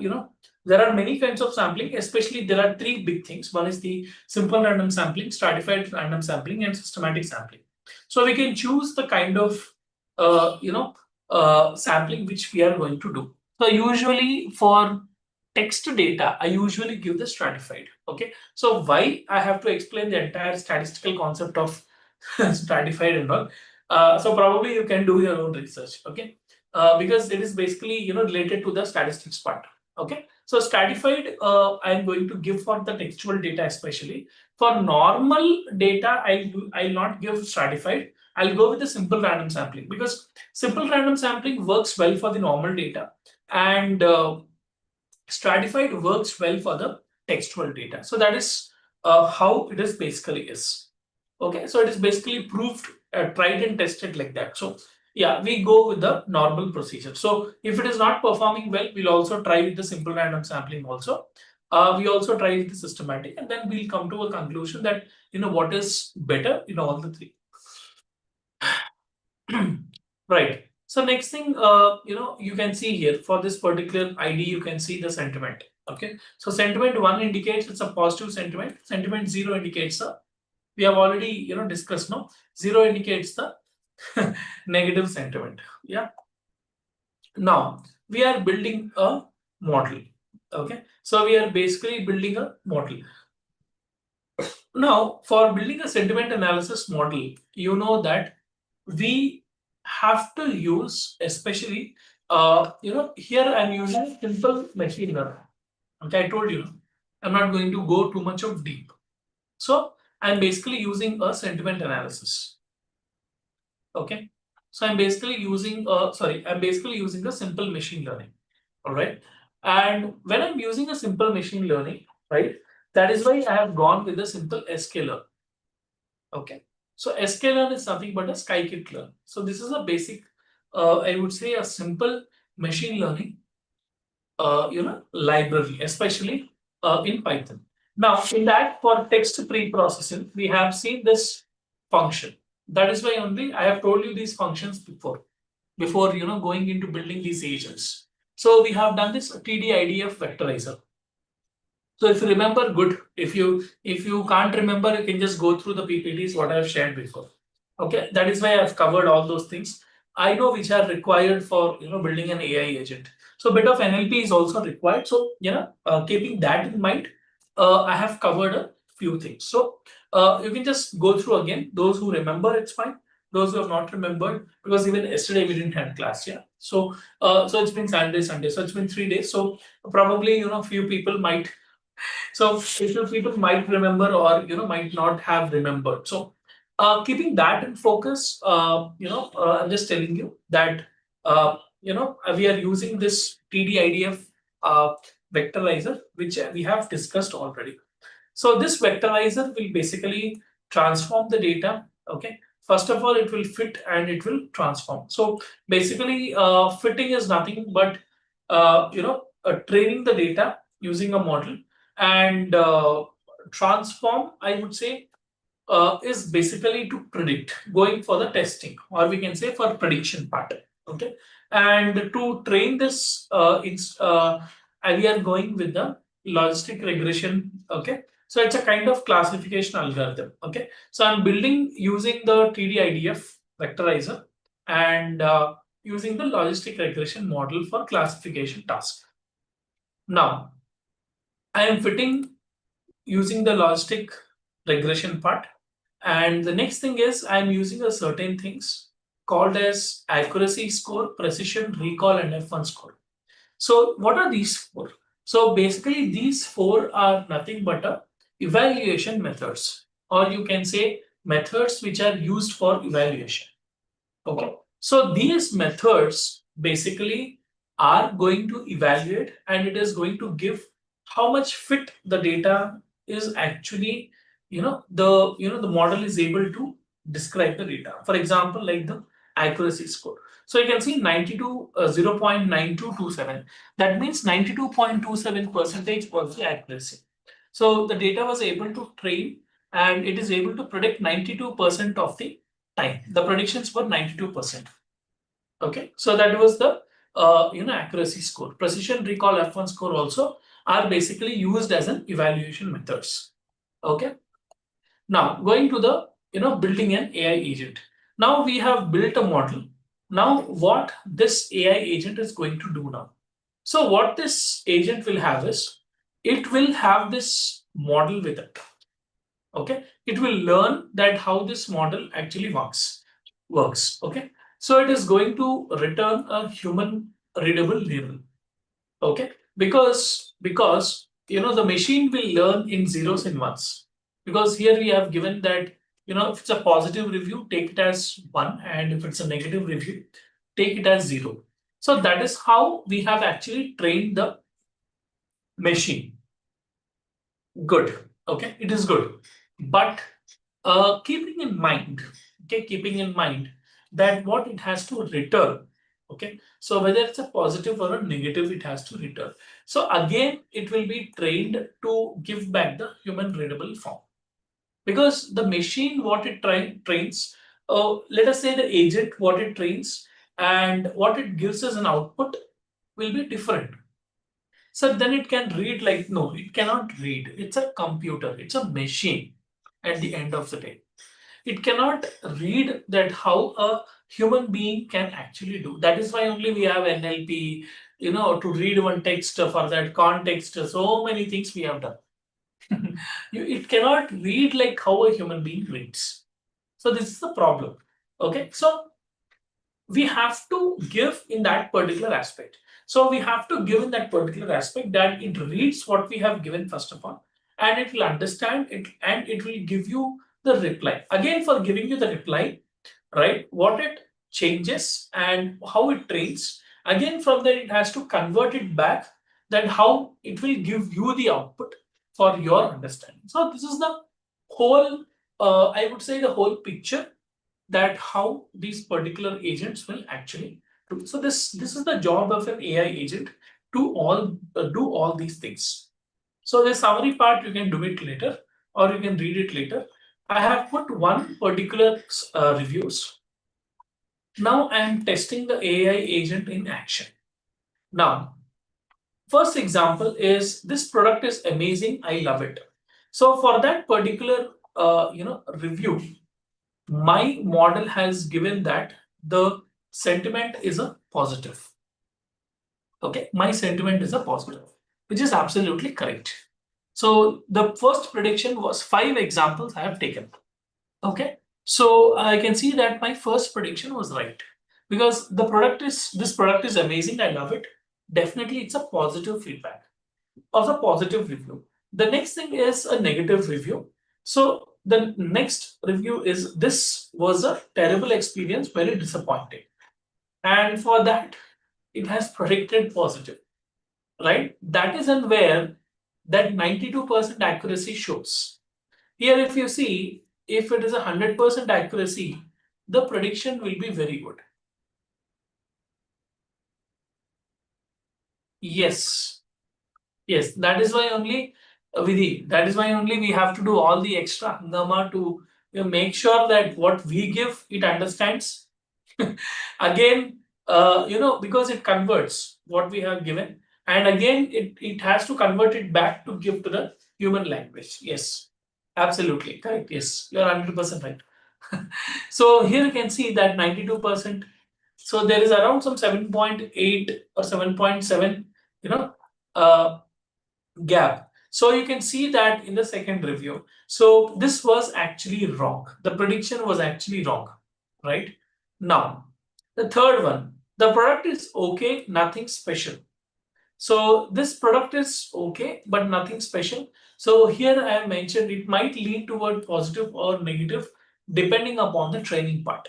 there are many kinds of sampling, especially there are 3 big things. One is the simple random sampling, stratified random sampling, and systematic sampling. So we can choose the kind of sampling which we are going to do. So usually for text data, I usually give the stratified. Okay, so why I have to explain the entire statistical concept of stratified and all. So probably you can do your own research. Okay, because it is basically related to the statistics part. Okay, so stratified I'm going to give for the textual data, especially for normal data. I'll not give stratified. I'll go with the simple random sampling, because simple random sampling works well for the normal data, and stratified works well for the textual data. So that is how it is basically is. Okay, so it is basically proved, tried and tested like that. So yeah, we go with the normal procedure. So if it is not performing well, we'll also try with the simple random sampling also. We also try with the systematic, and then we'll come to a conclusion that what is better in all the 3. Right. So next thing, you can see here for this particular ID, you can see the sentiment. Okay. So sentiment 1 indicates it's a positive sentiment. Sentiment 0 indicates we have already discussed. No, 0 indicates the negative sentiment. Yeah. Now we are building a model. Okay. So we are basically building a model. Now for building a sentiment analysis model, you know that we have to use, especially here I'm using simple machine learning. Okay, I told you I'm not going to go too much of deep. So I'm basically using a sentiment analysis. Okay, so I'm basically using a simple machine learning. All right, and when I'm using a simple machine learning, right, that is why I have gone with a simple sklearn. Okay, so sklearn is nothing but a scikit-learn. So this is a basic, I would say, a simple machine learning, library, especially in Python. Now, in that, for text pre-processing, we have seen this function. That is why only I have told you these functions before going into building these agents. So we have done this TD-IDF vectorizer. So if you remember, good. If you can't remember, you can just go through the PPTs what I've shared before. Okay, that is why I've covered all those things. I know which are required for building an AI agent. So a bit of NLP is also required. So keeping that in mind, I have covered a few things. So you can just go through again. Those who remember, it's fine. Those who have not remembered, because even yesterday we didn't have class. Yeah. So it's been Saturday, Sunday. So it's been 3 days. So probably few people might. So few people might remember or might not have remembered. So keeping that in focus, I'm just telling you that we are using this TD-IDF vectorizer, which we have discussed already. So this vectorizer will basically transform the data. Okay. First of all, it will fit and it will transform. So basically, fitting is nothing but training the data using a model, and transform, I would say, is basically to predict, going for the testing, or we can say for prediction part. Okay, and to train this, we are going with the logistic regression. Okay, so it's a kind of classification algorithm. Okay, so I'm building using the TD-IDF vectorizer and using the logistic regression model for classification task. Now, I am fitting using the logistic regression part. And the next thing is I'm using a certain things called as accuracy score, precision, recall, and F1 score. So what are these four? So basically these four are nothing but evaluation methods, or you can say methods which are used for evaluation. Okay. So these methods basically are going to evaluate, and it is going to give how much fit the data is actually, the model is able to describe the data. For example, like the accuracy score. So you can see 92, 0.9227. That means 92.27% was the accuracy. So the data was able to train, and it is able to predict 92% of the time. The predictions were 92%. Okay, so that was the accuracy score. Precision, recall, F1 score also are basically used as an evaluation methods. Okay, now going to the building an AI agent. Now we have built a model. Now what this AI agent is going to do now? So what this agent will have is, it will have this model with it. Okay, it will learn that how this model actually works. Okay, so it is going to return a human readable label. Okay, because the machine will learn in zeros and ones, because here we have given that if it's a positive review, take it as 1, and if it's a negative review, take it as 0. So that is how we have actually trained the machine. Good. Okay, it is good, but keeping in mind that what it has to return. Okay, so whether it's a positive or a negative, it has to return. So again, it will be trained to give back the human readable form, because the machine what it trains, let us say the agent what it trains and what it gives as an output will be different. So then it can read like, no, it cannot read. It's a computer, it's a machine at the end of the day. It cannot read that how a human being can actually do. That is why only we have NLP, to read one text for that context, so many things we have done. It cannot read like how a human being reads. So this is the problem. Okay, so we have to give in that particular aspect. So we have to give in that particular aspect that it reads what we have given first of all, and it will understand it, and it will give you the reply. Again, for giving you the reply, right, what it changes and how it trains. Again, from there it has to convert it back, that how it will give you the output for your understanding. So this is the whole, I would say the whole picture, that how these particular agents will actually do. So this is the job of an AI agent, to do all these things. So the summary part, you can do it later, or you can read it later. I have put one particular reviews. Now I am testing the AI agent in action. Now, first example is this product is amazing, I love it. So for that particular review, my model has given that the sentiment is a positive. Okay, my sentiment is a positive, which is absolutely correct. So the first prediction was 5 examples I have taken. Okay, so I can see that my first prediction was right because this product is amazing, I love it. Definitely it's a positive feedback or a positive review. The next thing is a negative review. So the next review is this was a terrible experience, very disappointing. And for that, it has predicted positive, right? That is and where that 92% accuracy shows. Here, if you see, if it is 100% accuracy, the prediction will be very good. Yes, yes, that is why only Vidhi, that is why only we have to do all the extra hangama to make sure that what we give it understands. Again, because it converts what we have given, and again it has to convert it back to give to the human language. Yes, absolutely correct. Yes, you are 100% right. So here you can see that 92%. So there is around some 7.8 or 7.7, uh, gap. So you can see that in the second review. So this was actually wrong. The prediction was actually wrong, right? Now, the third one, the product is okay, nothing special. So this product is okay, but nothing special. So here I have mentioned it might lean toward positive or negative depending upon the training part.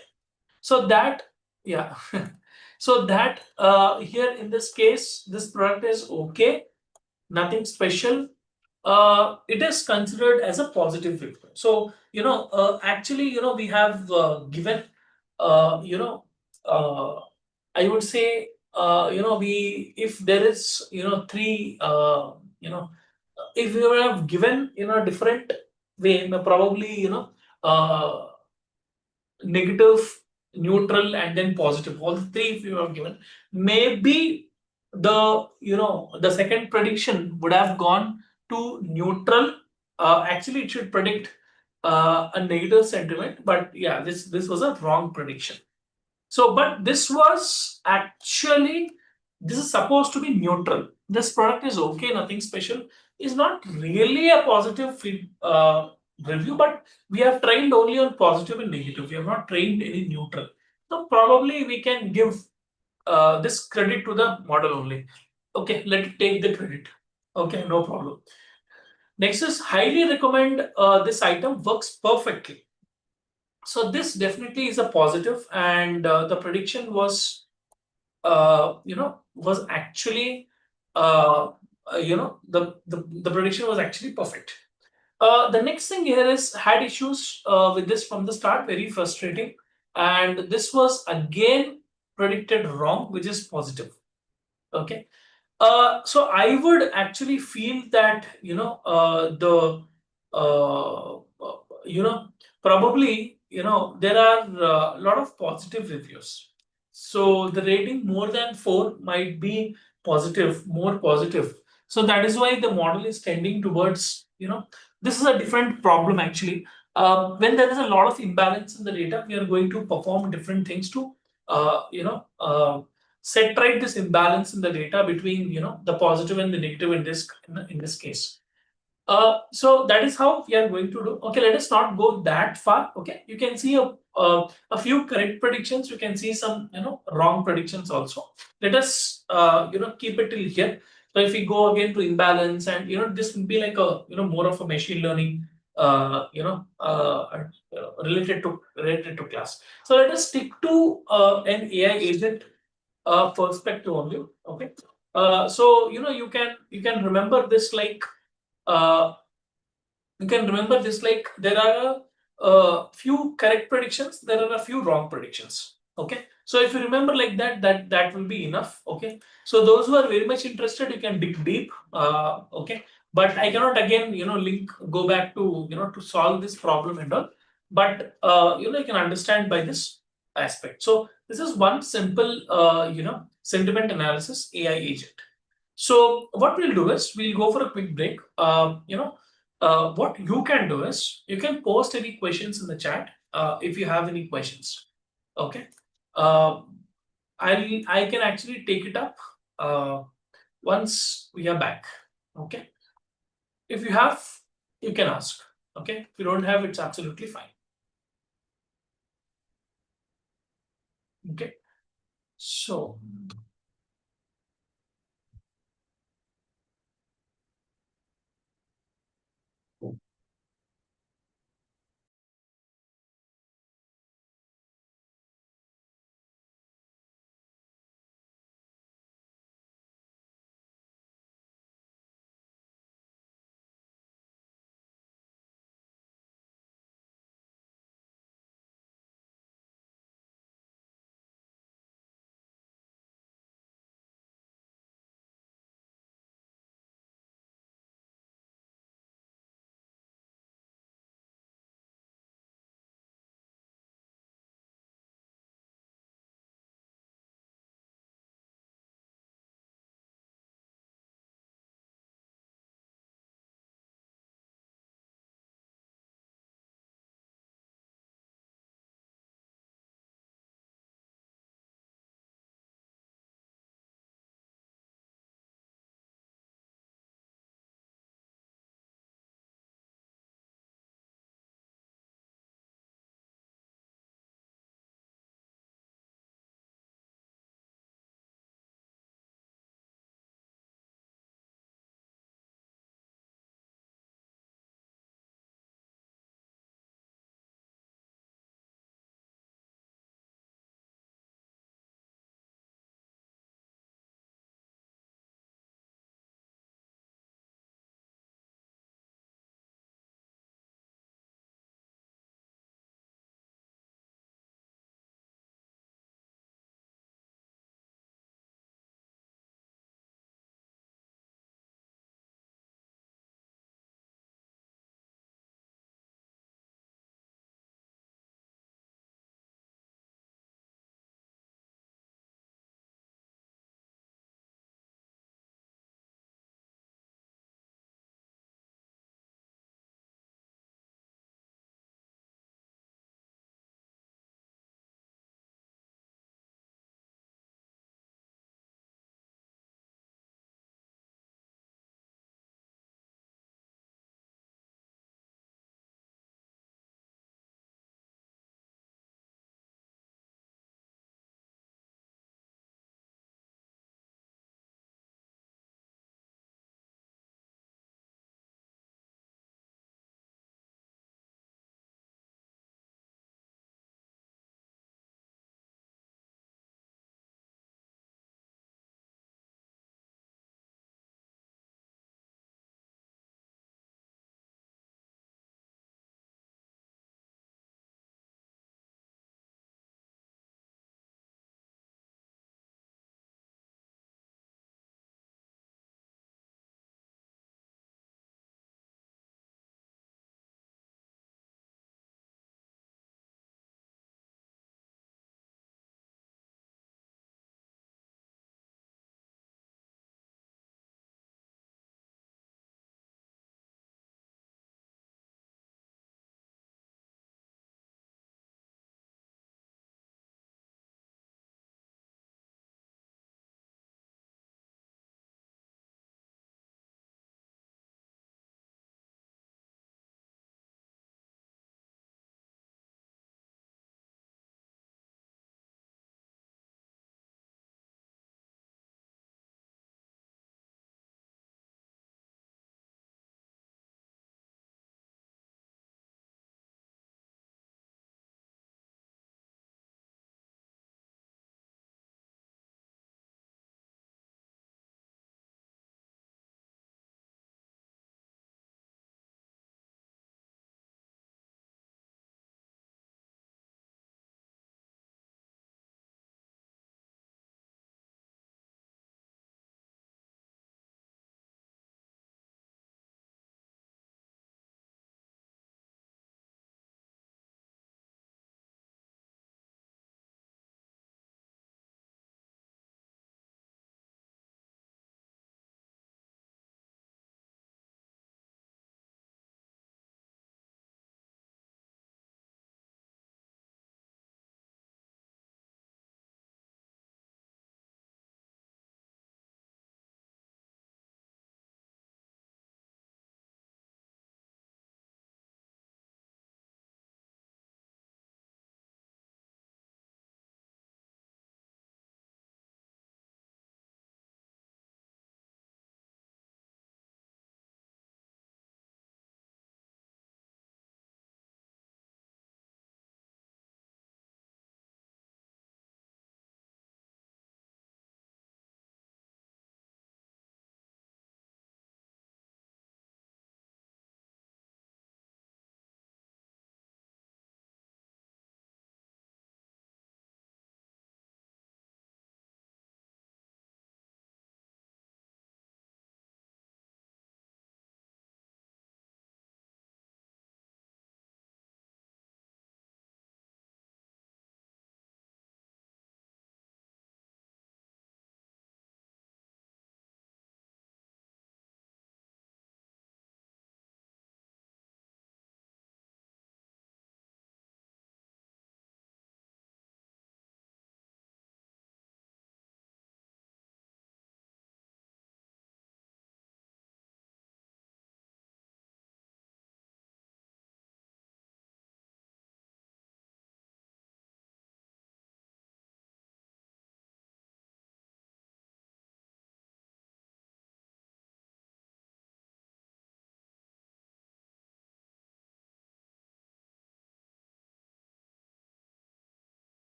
So that, yeah. So that here in this case, this product is okay, nothing special. It is considered as a positive review. So actually we have given uh, you know uh, I would say we if there is three if we would have given different way, probably uh, negative, neutral, and then positive. All the three if you have given, maybe the second prediction would have gone to neutral. Actually, it should predict a negative sentiment, but yeah, this was a wrong prediction. So, but this was actually, this is supposed to be neutral. This product is okay, nothing special. Is not really a positive review, but we have trained only on positive and negative. We have not trained any neutral. So probably we can give this credit to the model only. Okay, let it take the credit. Okay, no problem. Next is highly recommend this item works perfectly. So this definitely is a positive, and the prediction was, was actually, the prediction was actually perfect. The next thing here is had issues with this from the start, very frustrating, and this was again predicted wrong, which is positive. Okay, so I would actually feel that the probably there are a lot of positive reviews. So the rating more than 4 might be positive, more positive. So that is why the model is tending towards this is a different problem actually. When there is a lot of imbalance in the data, we are going to perform different things to set right this imbalance in the data between the positive and the negative in this case. So that is how we are going to do. Okay, let us not go that far. Okay, you can see a few correct predictions. You can see some wrong predictions also. Let us keep it till here. So if we go again to imbalance, and this would be like a more of a machine learning related to class. So let us stick to an AI agent perspective only. Okay, so you can remember this like there are a few correct predictions, there are a few wrong predictions. Okay, so if you remember like that will be enough. Okay, so those who are very much interested, you can dig deep. Okay, but I cannot again go back to to solve this problem and all, but you can understand by this aspect. So this is one simple sentiment analysis AI agent. So what we'll do is we'll go for a quick break. What you can do is you can post any questions in the chat if you have any questions. Okay. I can actually take it up once we are back. Okay. If you have, you can ask. Okay. If you don't have, it's absolutely fine. Okay. So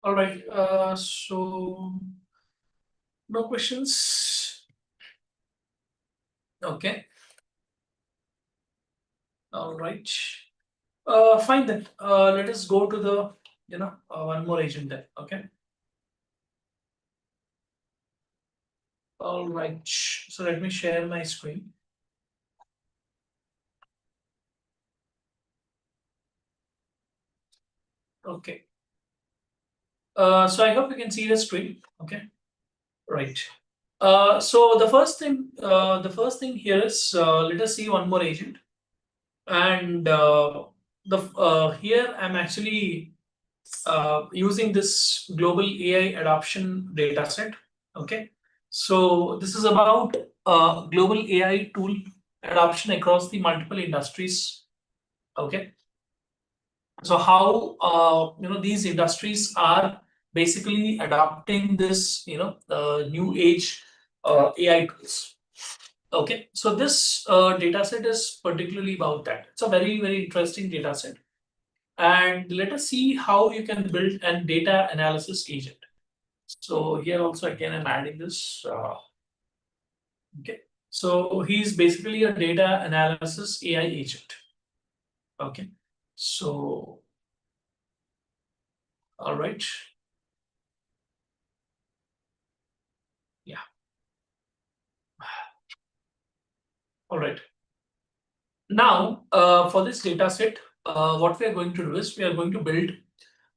All right. So no questions. Okay. All right. Fine then. Let us go to the one more agent then. Okay. All right. So let me share my screen. Okay. So I hope you can see the screen. Okay. Right. So the first thing here is let us see one more agent, and here I'm actually using this global AI adoption data set. Okay. So this is about global AI tool adoption across the multiple industries. Okay. So how these industries are basically adopting this new age AI tools. Okay, so this data set is particularly about that. It's a very interesting data set, and let us see how you can build an data analysis agent. So here also again I'm adding this. Okay, so he's basically a data analysis AI agent. Okay, so all right. Yeah. All right. Now, for this data set, what we are going to do is we are going to build.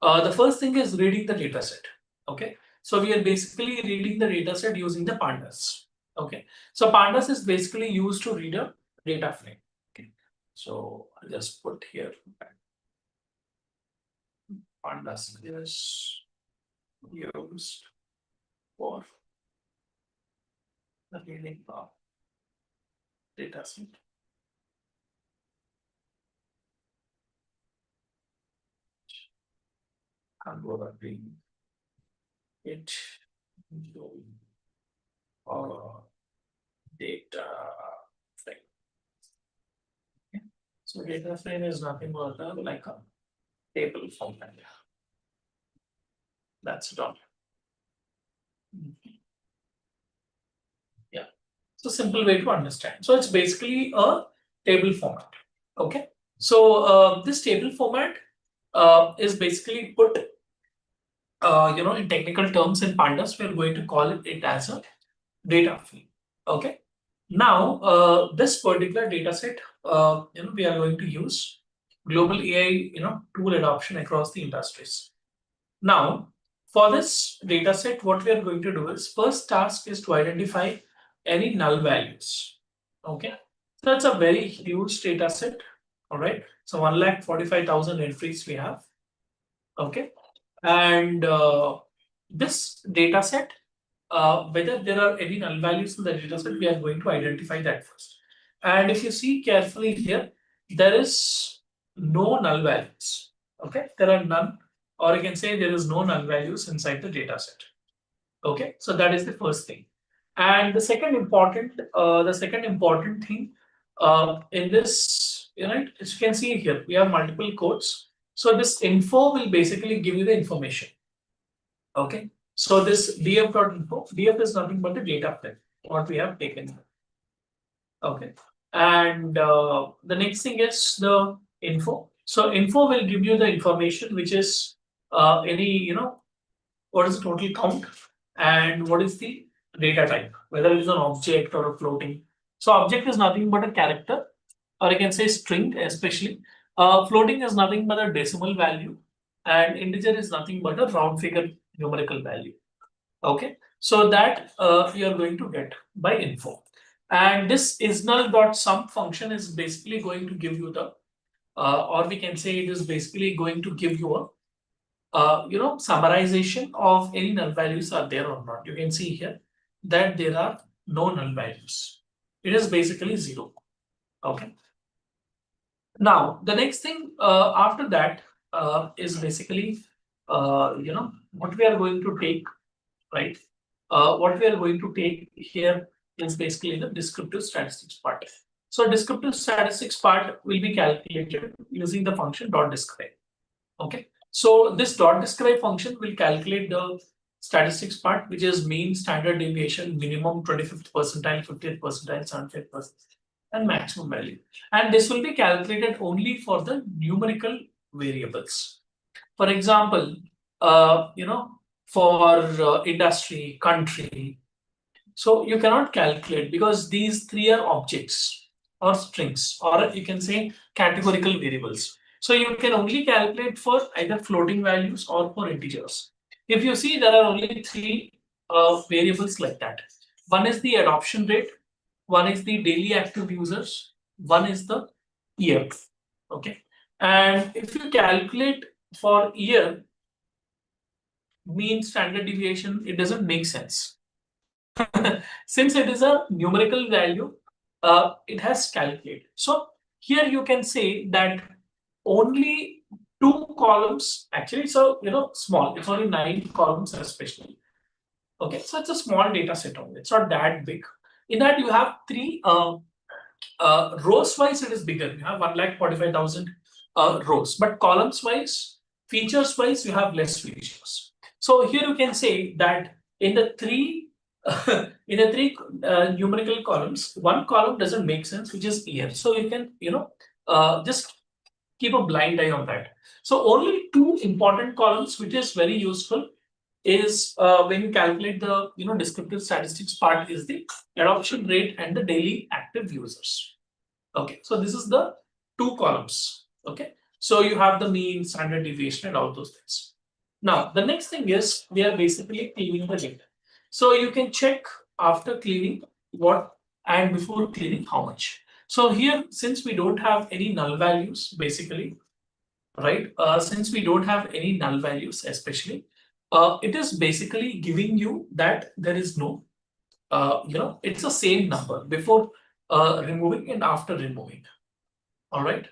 The first thing is reading the data set. Okay. So we are basically reading the data set using the pandas. Okay. So pandas is basically used to read a data frame. Okay. So I'll just put here pandas is used for the reading of data set. Converting it into data frame. Okay. So data frame is nothing but like a table format. That's done. Yeah. So simple way to understand. So it's basically a table format. Okay. So this table format is basically put in technical terms in pandas. We're going to call it as a data frame. Okay. Now this particular data set we are going to use global AI tool adoption across the industries. Now, for this data set, what we are going to do is first task is to identify any null values. Okay, so that's a very huge data set. All right, so 1,45,000 entries we have. Okay, and this data set, whether there are any null values in the data set, we are going to identify that first. And if you see carefully here, there is no null values. Okay, there are none, or you can say there is no null values inside the data set. Okay, so that is the first thing. And the second important thing in this, as you can see here, we have multiple codes. So this info will basically give you the information. Okay, so this df.info, df is nothing but the data frame what we have taken. Okay, and the next thing is the info. So info will give you the information which is any what is the total count and what is the data type, whether it is an object or a floating. So object is nothing but a character, or you can say string, especially. Floating is nothing but a decimal value, and integer is nothing but a round figure numerical value. Okay, so that you are going to get by info. And this isNull.sum function is basically going to give you the, or we can say it is basically going to give you a summarization of any null values are there or not. You can see here that there are no null values. It is basically 0. Okay. Now the next thing after that is basically what we are going to take, right? What we are going to take here is basically the descriptive statistics part. So descriptive statistics part will be calculated using the function .describe. Okay. So this dot describe function will calculate the statistics part, which is mean, standard deviation, minimum 25th percentile, 50th percentile, 75th percentile, and maximum value. And this will be calculated only for the numerical variables. For example, for industry, country. So you cannot calculate because these three are objects or strings, or you can say categorical variables. So you can only calculate for either floating values or for integers. If you see, there are only three variables like that. One is the adoption rate, one is the daily active users, one is the year. Okay. And if you calculate for year, mean, standard deviation, it doesn't make sense. Since it is a numerical value, it has calculated. So here you can say that only 2 columns, actually, so small, it's only 9 columns especially. Okay, so it's a small data set only, it's not that big. In that you have 3 rows wise, it is bigger. You have 1,45,000 rows, but columns wise, features wise, you have less features. So here you can say that in the three numerical columns, one column doesn't make sense, which is year. So you can just keep a blind eye on that. So only 2 important columns, which is very useful, is when you calculate the descriptive statistics part, is the adoption rate and the daily active users. Okay, so this is the 2 columns. Okay, so you have the mean, standard deviation, and all those things. Now the next thing is we are basically cleaning the data. So you can check after cleaning what and before cleaning how much. So here, since we don't have any null values, basically, right? Since we don't have any null values, especially, it is basically giving you that there is no, it's the same number before removing and after removing. All right.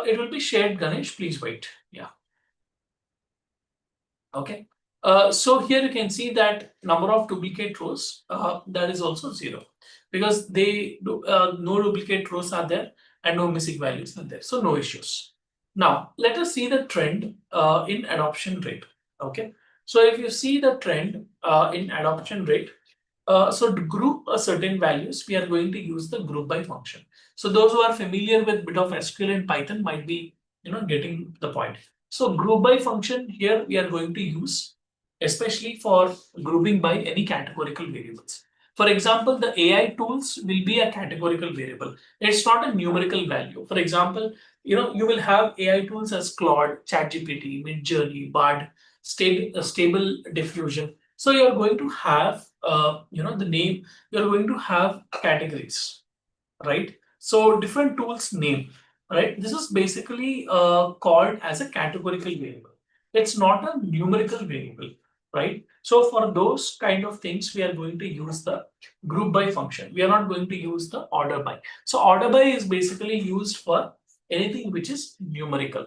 It will be shared, Ganesh. Please wait. Yeah. Okay. So here you can see that number of duplicate rows, that is also 0 because no duplicate rows are there and no missing values are there. So no issues. Now let us see the trend in adoption rate. Okay. So if you see the trend in adoption rate, so to group a certain values, we are going to use the group by function. So those who are familiar with bit of SQL and Python might be getting the point. So group by function here we are going to use, especially for grouping by any categorical variables. For example, the AI tools will be a categorical variable. It's not a numerical value. For example, you will have AI tools as Claude, ChatGPT, Midjourney, BARD, stable diffusion. So you're going to have the name, you're going to have categories, right? So different tools name, right? This is basically called as a categorical variable. It's not a numerical variable, right? So for those kind of things, we are going to use the group by function. We are not going to use the order by. So order by is basically used for anything which is numerical.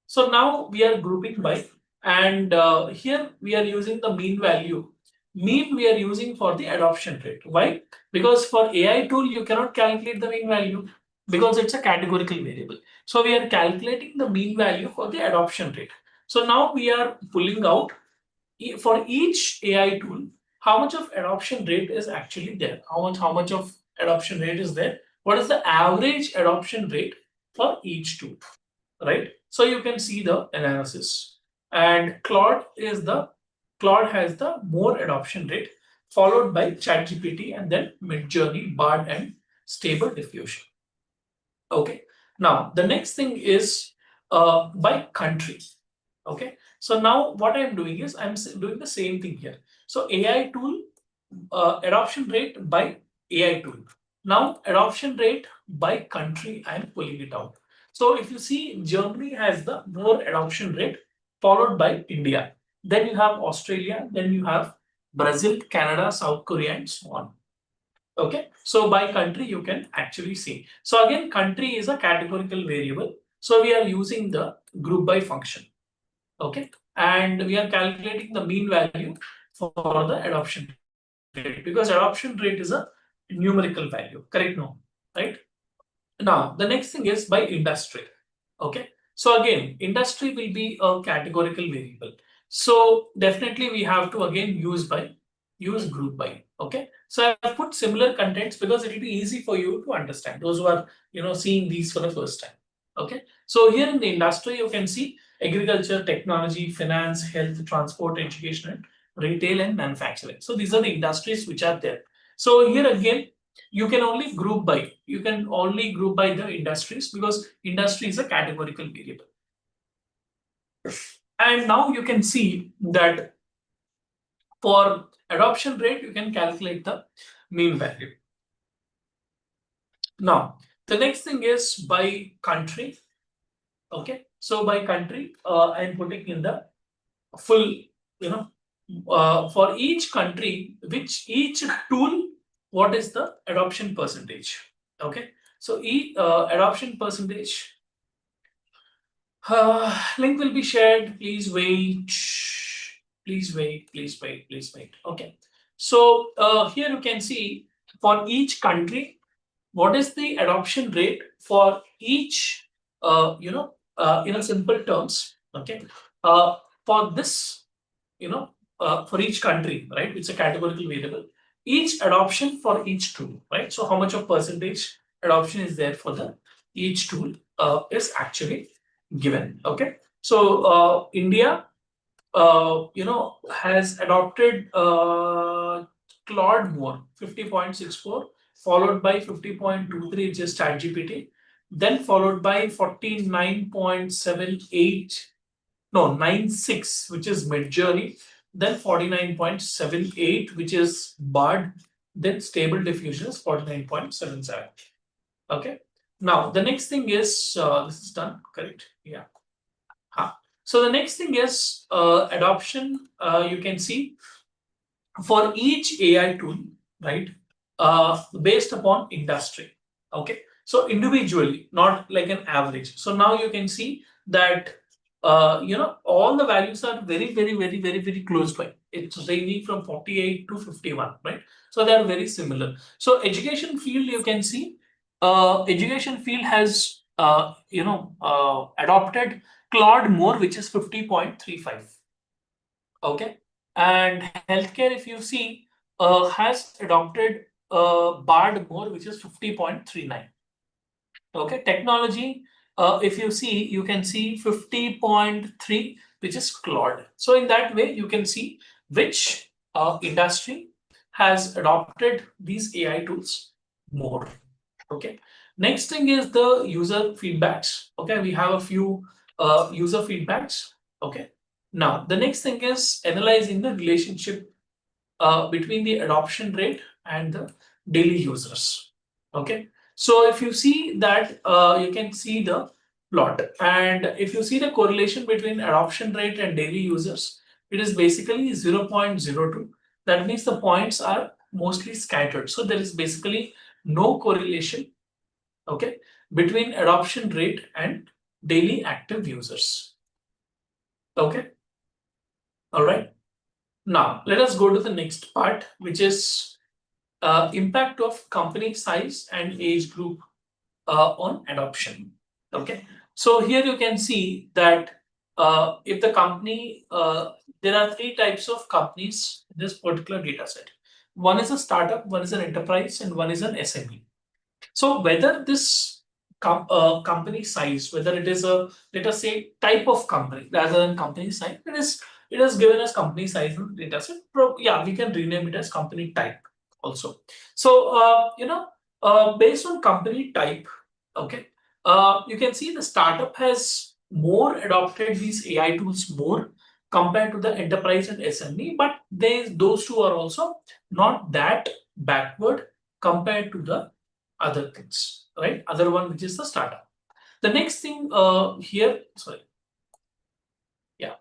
So now we are grouping by, and here we are using the mean value. Mean we are using for the adoption rate. Why? Because for AI tool, you cannot calculate the mean value because it's a categorical variable. So we are calculating the mean value for the adoption rate. So now we are pulling out for each AI tool, how much of adoption rate is actually there? How much of adoption rate is there? What is the average adoption rate for each tool, right? So you can see the analysis. And Claude has the more adoption rate, followed by ChatGPT and then Midjourney, BARD, and Stable Diffusion. Okay. Now the next thing is by country. Okay. So now what I'm doing is I'm doing the same thing here. So AI tool adoption rate by AI tool. Now adoption rate by country, I'm pulling it out. So if you see, Germany has the more adoption rate, followed by India. Then you have Australia, then you have Brazil, Canada, South Korea, and so on. Okay, so by country you can actually see. So again, country is a categorical variable. So we are using the group by function. Okay, and we are calculating the mean value for the adoption rate because adoption rate is a numerical value. Correct? No, right? Now, the next thing is by industry. Okay. So again, industry will be a categorical variable. So definitely we have to again use group by. Okay. So I've put similar contents because it will be easy for you to understand. Those who are seeing these for the first time. Okay. So here in the industry, you can see agriculture, technology, finance, health, transport, education, retail, and manufacturing. So these are the industries which are there. So here again, you can only group by the industries because industry is a categorical variable. And now you can see that for adoption rate, you can calculate the mean value. Now, the next thing is by country. Okay, so by country, I'm putting in the full, for each country, each tool, what is the adoption percentage? Okay, so adoption percentage. Link will be shared. Please wait. Please wait. Please wait. Please wait. Okay. So here you can see for each country, what is the adoption rate for each, in simple terms. Okay. For this, for each country, right? It's a categorical variable. Each adoption for each tool, right? So how much of percentage adoption is there for the each tool is actually given. Okay. So India, has adopted Claude more 50.64, followed by 50.23, which is ChatGPT, then followed by 49.78, no 96, which is Midjourney, then 49.78, which is BARD, then Stable Diffusion is 49.77. Okay. Now the next thing is this is done, correct? Yeah. So the next thing is adoption. You can see for each AI tool, right? Based upon industry. Okay. So individually, not like an average. So now you can see that all the values are very, very, very, very, very close by. It's ranging from 48 to 51, right? So they are very similar. So education field, you can see, education field has adopted Claude more, which is 50.35. Okay, and healthcare, if you see, has adopted BARD more, which is 50.39. Okay, technology, if you see, you can see 50.3, which is Claude. So in that way, you can see which industry has adopted these AI tools more. Okay. Next thing is the user feedbacks. Okay, we have a few user feedbacks. Okay. Now the next thing is analyzing the relationship between the adoption rate and the daily users. Okay. So if you see that, you can see the plot, and if you see the correlation between adoption rate and daily users, it is basically 0.02. That means the points are mostly scattered. So there is basically no correlation, okay, between adoption rate and daily active users. Okay. All right. Now let us go to the next part, which is impact of company size and age group on adoption. Okay. So here you can see that if the company, there are three types of companies in this particular data set. One is a startup, one is an enterprise, and one is an SME. So whether this company size, whether it is a, let us say, type of company rather than company size, it is given as company size in the data set. Yeah, we can rename it as company type also. So based on company type, okay, you can see the startup has more adopted these AI tools more compared to the enterprise and SME, but those two are also not that backward compared to the other things, right? Other one, which is the startup. The next thing here, sorry. Yeah.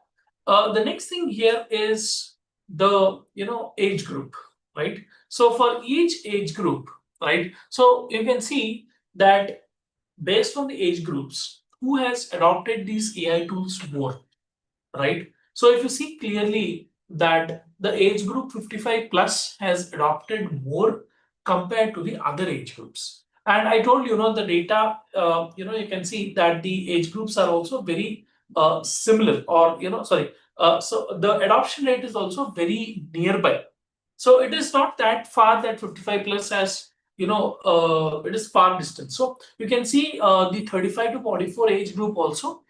The next thing here is the, age group, right? So for each age group, right? So you can see that based on the age groups, who has adopted these AI tools more, right? So if you see clearly that the age group 55 plus has adopted more compared to the other age groups. And I told the data, you can see that the age groups are also very similar, or so the adoption rate is also very nearby. So it is not that far that 55 plus has, it is far distant. So you can see the 35 to 44 age group also,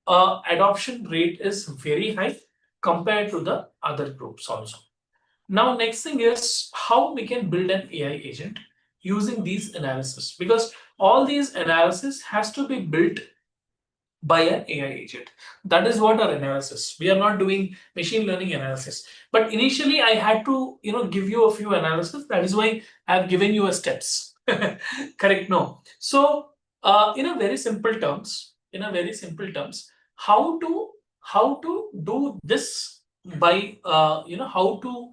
adoption rate is very high compared to the other groups also. Now, next thing is how we can build an AI agent using these analysis, because all these analysis has to be built by an AI agent. That is what our analysis. We are not doing machine learning analysis. But initially, I had to give you a few analysis. That is why I've given you a steps. Correct? No. So in a very simple terms, how to do this by how to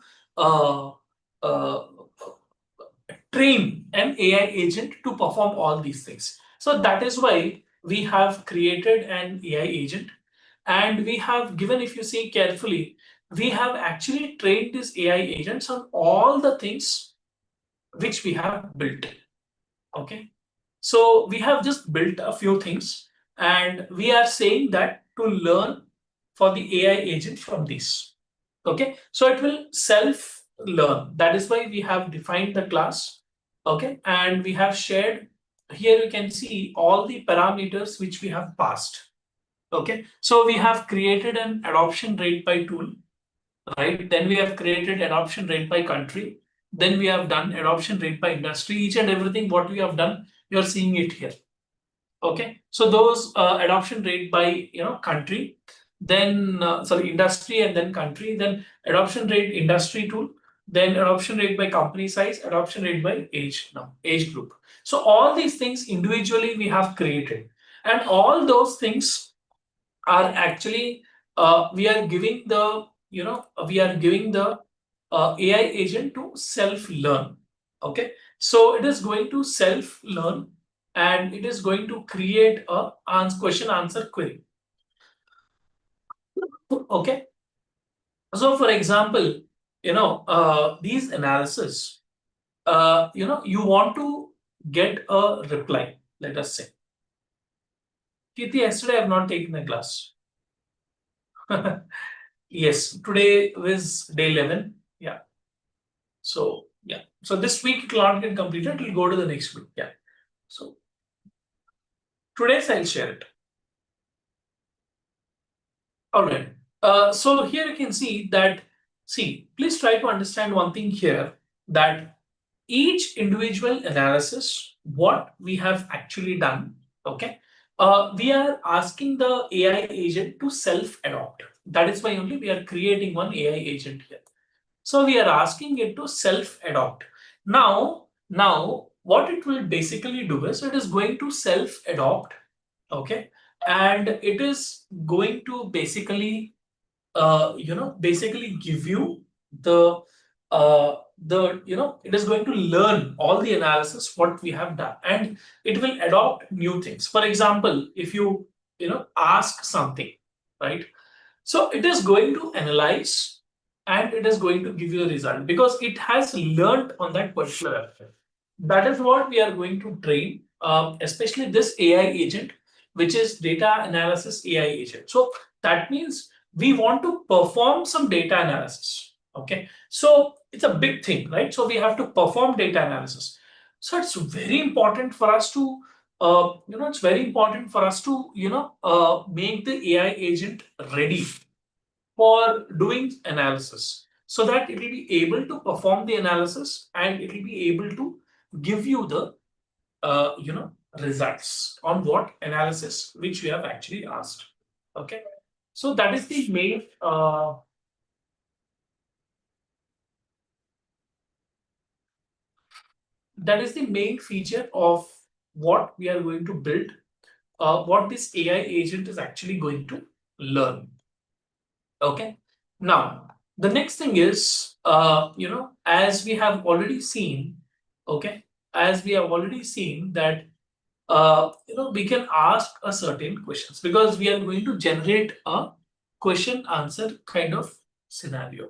train an AI agent to perform all these things. So that is why we have created an AI agent, and we have given, if you see carefully, we have actually trained these AI agents on all the things which we have built. Okay, so we have just built a few things, and we are saying that to learn for the AI agent from this. Okay, so it will self learn. That is why we have defined the class. Okay, and we have shared here. You can see all the parameters which we have passed. Okay, so we have created an adoption rate by tool, right? Then we have created adoption rate by country. Then we have done adoption rate by industry. Each and everything what we have done, you are seeing it here. Okay, so those adoption rate by country, then sorry, industry, and then country, then adoption rate industry tool, then adoption rate by company size, adoption rate by age group. So all these things individually we have created, and all those things are actually we are giving the AI agent to self learn. Okay, so it is going to self learn, and it is going to create a question answer query. Okay, so for example, these analysis, you want to get a reply. Let us say, Kirti, yesterday I have not taken a class. Yes, today is day 11. Yeah. So yeah, so this week it will not get completed. It will go to the next week. Yeah. So today's I'll share it. All right. So here you can see that. See, please try to understand one thing here, that each individual analysis, what we have actually done. Okay. We are asking the AI agent to self-adopt. That is why only we are creating one AI agent here. So we are asking it to self-adopt. Now what it will basically do is it is going to self-adopt. Okay, and it is going to basically basically give you the it is going to learn all the analysis what we have done, and it will adopt new things. For example, if you ask something, right, so it is going to analyze and it is going to give you a result because it has learned on that particular aspect. That is what we are going to train, especially this AI agent, which is data analysis AI agent. So that means we want to perform some data analysis. Okay, so it's a big thing, right? So we have to perform data analysis. So it's very important for us to it's very important for us to make the AI agent ready for doing analysis, so that it will be able to perform the analysis and it will be able to give you the results on what analysis which we have actually asked. Okay, so that is the main feature of what we are going to build, what this AI agent is actually going to learn. Okay, now the next thing is as we have already seen, okay, as we have already seen that we can ask a certain questions because we are going to generate a question answer kind of scenario.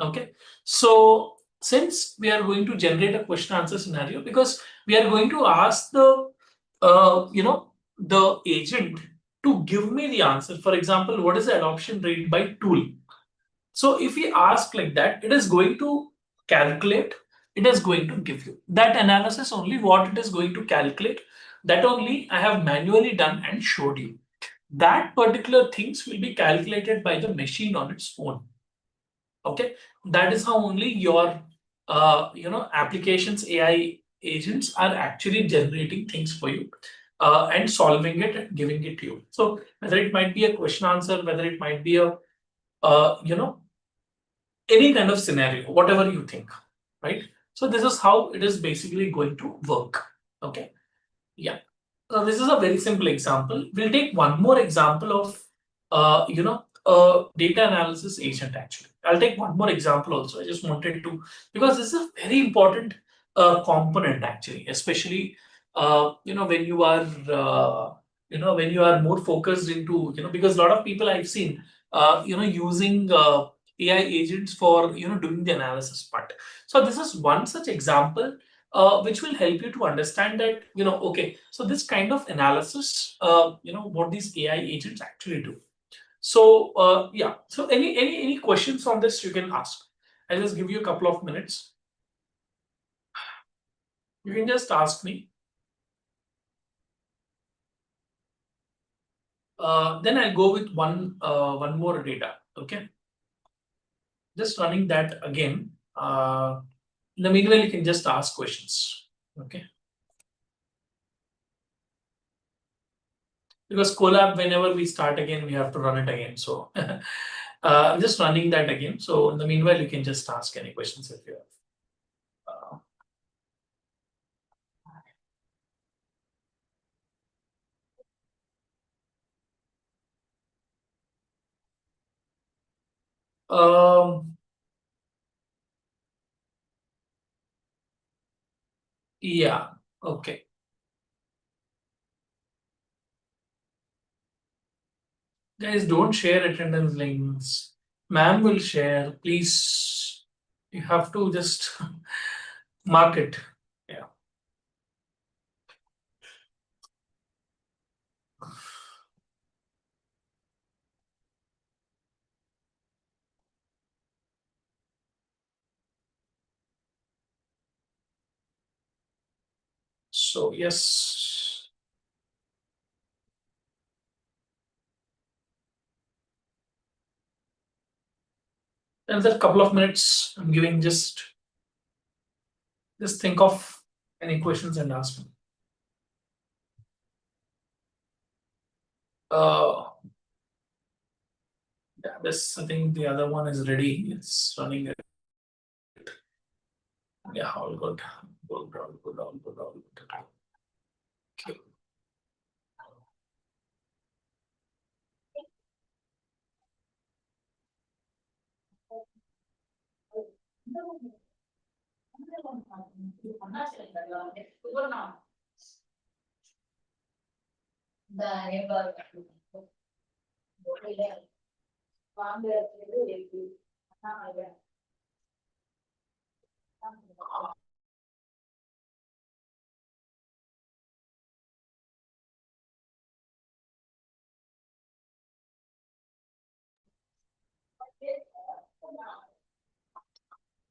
Okay, so since we are going to generate a question answer scenario, because we are going to ask the the agent to give me the answer. For example, what is the adoption rate by tool? So if we ask like that, it is going to calculate, it is going to give you that analysis only, what it is going to calculate. That only I have manually done and showed you. That particular things will be calculated by the machine on its own. Okay, that is how only your applications AI agents are actually generating things for you and solving it and giving it to you. So whether it might be a question answer, whether it might be a any kind of scenario, whatever you think, right? So this is how it is basically going to work. Okay, yeah. So this is a very simple example. We'll take one more example of a data analysis agent. Actually, I'll take one more example also. I just wanted to, because this is a very important component actually, especially when you are when you are more focused into because a lot of people I've seen using AI agents for doing the analysis part. So this is one such example which will help you to understand that okay, so this kind of analysis what these AI agents actually do. So yeah, so any questions on this you can ask. I'll just give you a couple of minutes. You can just ask me. Then I'll go with one more data. Okay, just running that again. In the meanwhile, you can just ask questions. Okay. Because Colab, whenever we start again, we have to run it again. So I'm just running that again. So in the meanwhile, you can just ask any questions if you have. Yeah, okay. Guys, don't share attendance links. Ma'am will share. Please, you have to just mark it. Yeah. So yes. Another couple of minutes. I'm giving just think of any questions and ask me. Yeah, this I think the other one is ready. It's running it. Yeah, all good. All good, all good, all good, all good. Okay.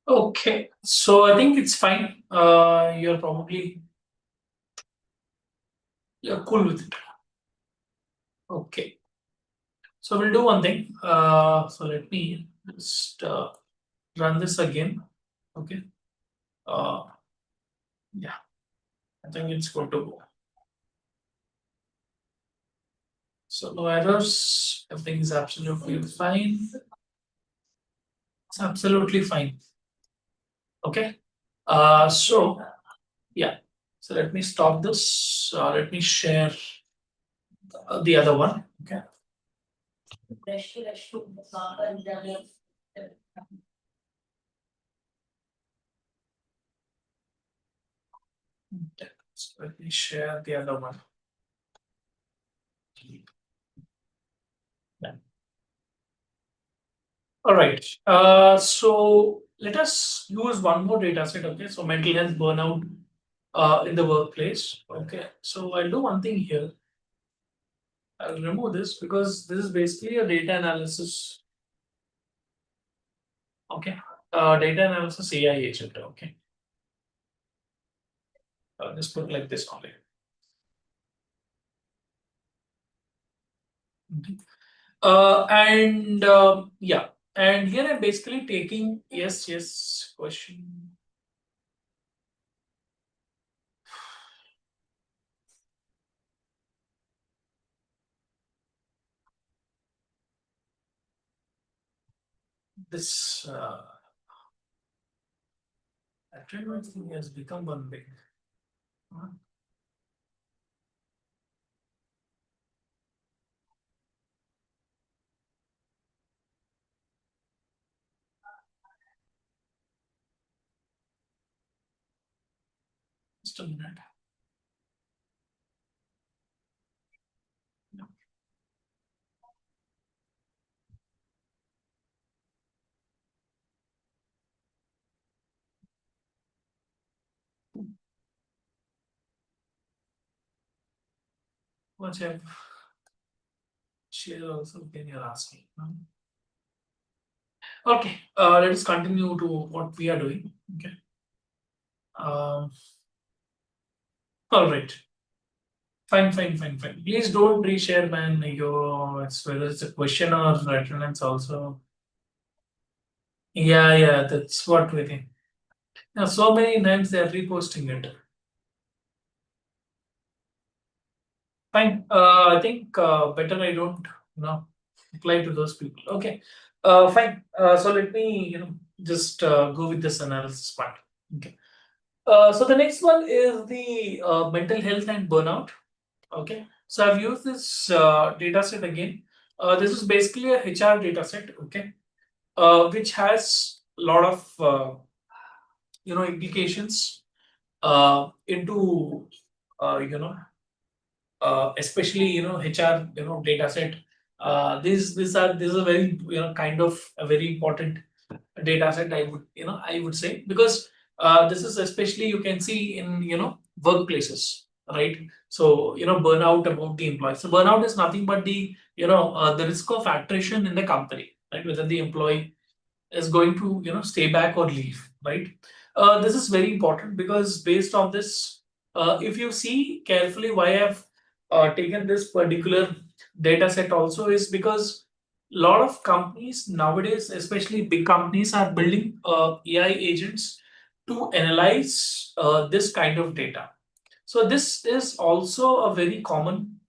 Okay, so I think it's fine. You're cool with it. Okay. So we'll do one thing. So let me just run this again. Okay. Yeah, I think it's going to go. So no errors. Everything is absolutely fine. It's absolutely fine. Okay. So yeah. So let me stop this. Let me share the other one. Okay. So let me share the other one. Yeah. All right. So let us use one more data set. Okay, so mental health burnout in the workplace. Okay, so I'll do one thing here. I'll remove this because this is basically a data analysis. Okay, data analysis AI agent. Okay, I'll just put like this only. Okay. And yeah, and here I'm basically taking yes question. This attribute thing has become one big. Just a minute. What I've shared also again you're asking. Okay, let us continue to what we are doing. Okay. All right. Fine. Please don't reshare, man. It's whether it's a question or attendance also. Yeah, that's what we think. Now, so many times they are reposting it. Fine. I think better I don't reply to those people. Okay. Fine. So let me just go with this analysis part. Okay. So the next one is the mental health and burnout. Okay. So I've used this data set again. This is basically a HR data set. Okay. Which has a lot of implications into especially HR data set. This is a very kind of a very important data set. I would say because this is especially you can see in workplaces, right? So burnout about the employee. So burnout is nothing but the the risk of attrition in the company, right? Whether the employee is going to stay back or leave, right? This is very important because based on this, if you see carefully why I've taken this particular data set also is because a lot of companies nowadays, especially big companies, are building AI agents to analyze this kind of data. So this is also a very common.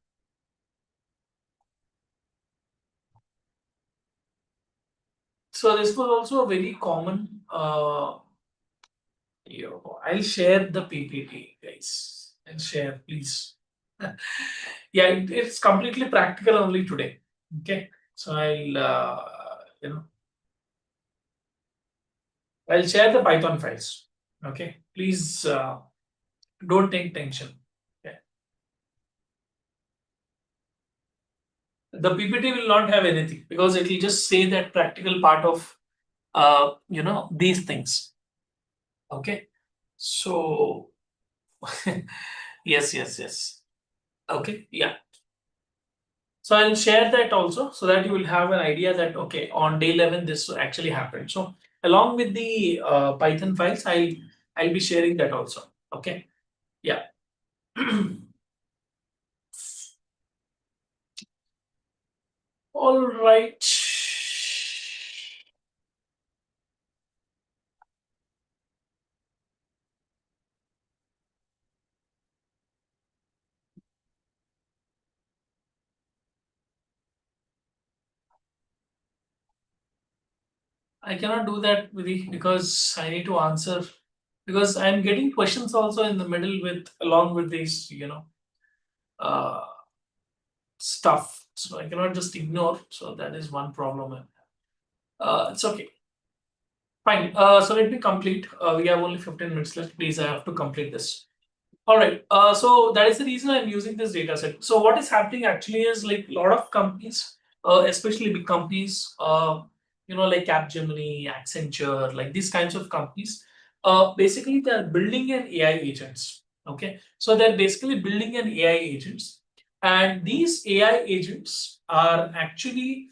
So this was also a very common. I'll share the PPT, guys. And share, please. Yeah, it's completely practical only today. Okay, so I'll share the Python files. Okay, please don't take tension. Okay. The PPT will not have anything because it will just say that practical part of these things. Okay, so yes. Okay, yeah. So I'll share that also so that you will have an idea that okay, on day 11 this actually happened. So along with the Python files, I'll be sharing that also. Okay, yeah. All right. I cannot do that, Vidhi, because I need to answer because I'm getting questions also in the middle with along with these, uh, stuff. So I cannot just ignore. So that is one problem. It's okay. Fine. So let me complete. We have only 15 minutes left. Please, I have to complete this. All right. So that is the reason I'm using this data set. So what is happening actually is like a lot of companies, especially big companies, like Capgemini, Accenture, like these kinds of companies, basically they are building an AI agents. Okay, so they're basically building an AI agents, and these AI agents are actually,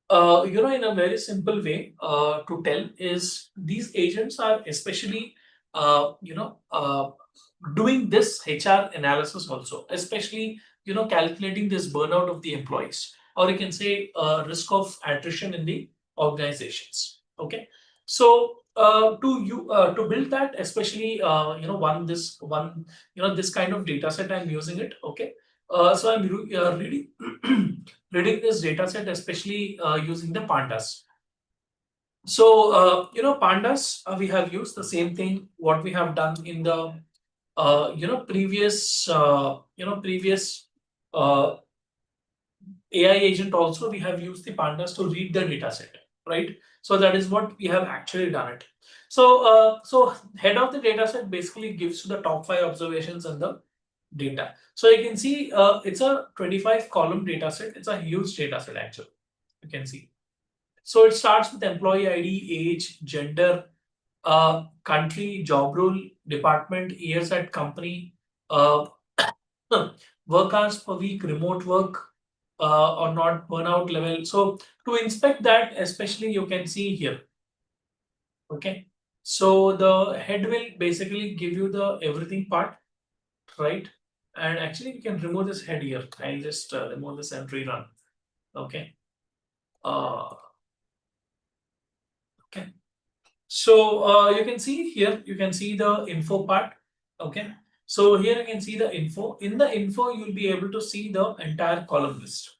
in a very simple way to tell is these agents are especially, doing this HR analysis also, especially, calculating this burnout of the employees, or you can say risk of attrition in the organizations. Okay, so to build that, especially, this kind of data set I'm using it. Okay, so I'm reading reading this data set, especially using the pandas. So, pandas, we have used the same thing what we have done in the previous uh, AI agent. Also, we have used the pandas to read the data set, right? So that is what we have actually done it. So head of the data set basically gives you the top 5 observations and the data. So you can see it's a 25 column data set. It's a huge data set actually. You can see. So it starts with employee ID, age, gender, country, job role, department, years at company, uh, work hours per week, remote work or not, burnout level. So to inspect that, especially you can see here. Okay. So the head will basically give you the everything part, right? And actually we can remove this head here. I'll just remove this and rerun. Okay. Okay. So you can see here, you can see the info part. Okay. So here you can see the info. In the info, you'll be able to see the entire column list.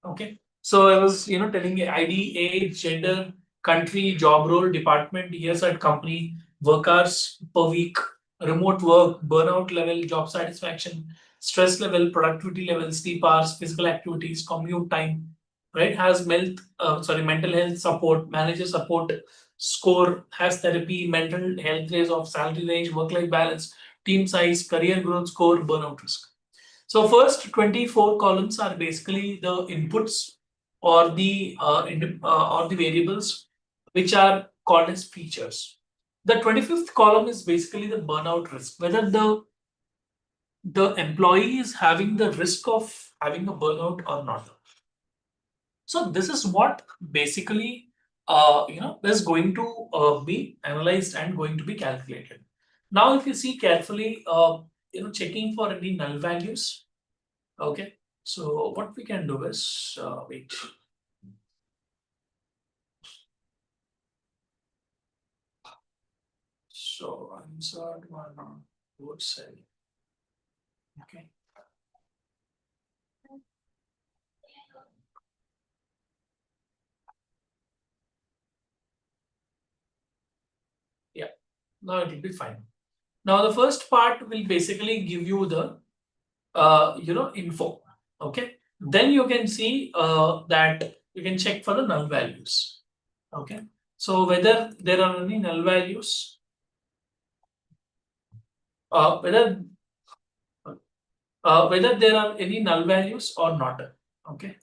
Okay. So I was, telling you ID, age, gender, country, job role, department, years at company, work hours per week, remote work, burnout level, job satisfaction, stress level, productivity level, sleep hours, physical activities, commute time, right? Has mental health support, manager support, score, has therapy, mental health raise of salary range, work-life balance, team size, career growth score, burnout risk. So first 24 columns are basically the inputs or the variables which are called as features. The 25th column is basically the burnout risk, whether the employee is having the risk of having a burnout or not. So this is what basically is going to be analyzed and going to be calculated. Now, if you see carefully, checking for any null values. Okay, so what we can do is wait. So insert one on both cell. Okay. Yeah, now it will be fine. Now the first part will basically give you the info. Okay, then you can see that you can check for the null values. Okay, so whether there are any null values, whether there are any null values or not. Okay.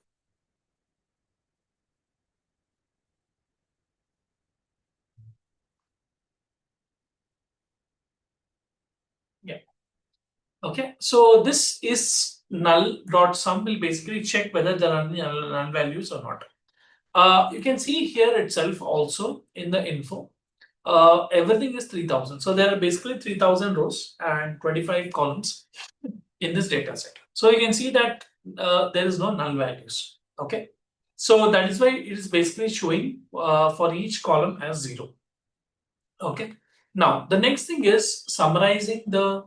Yeah. Okay, so this is null dot sum will basically check whether there are any null values or not. You can see here itself also in the info. Everything is 3000. So there are basically 3000 rows and 25 columns in this data set. So you can see that there is no null values. Okay, so that is why it is basically showing for each column as 0. Okay, now the next thing is summarizing the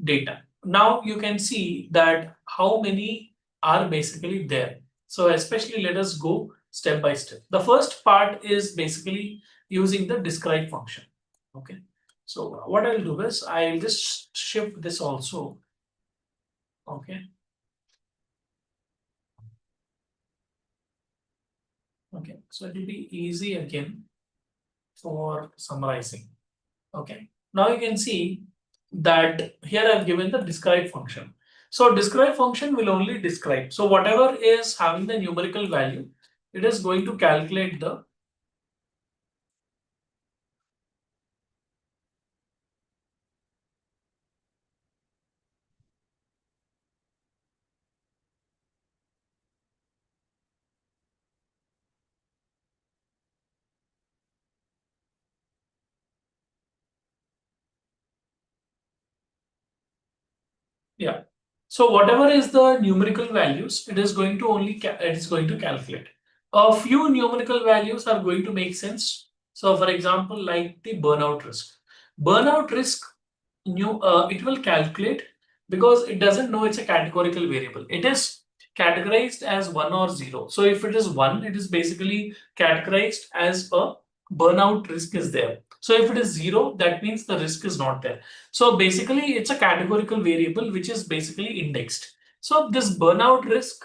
data. Now you can see that how many are basically there. So especially let us go step by step. The first part is basically using the describe function. Okay. So what I'll do is I'll just shift this also. Okay. Okay. So it will be easy again for summarizing. Okay. Now you can see that here I've given the describe function. So describe function will only describe. So whatever is having the numerical value, it is going to calculate the yeah. So whatever is the numerical values, it is going to it is going to calculate. A few numerical values are going to make sense. So for example, like the burnout risk. Burnout risk, it will calculate because it doesn't know it's a categorical variable. It is categorized as 1 or 0. So if it is 1, it is basically categorized as a burnout risk is there. So if it is 0, that means the risk is not there. So basically, it's a categorical variable which is basically indexed. So this burnout risk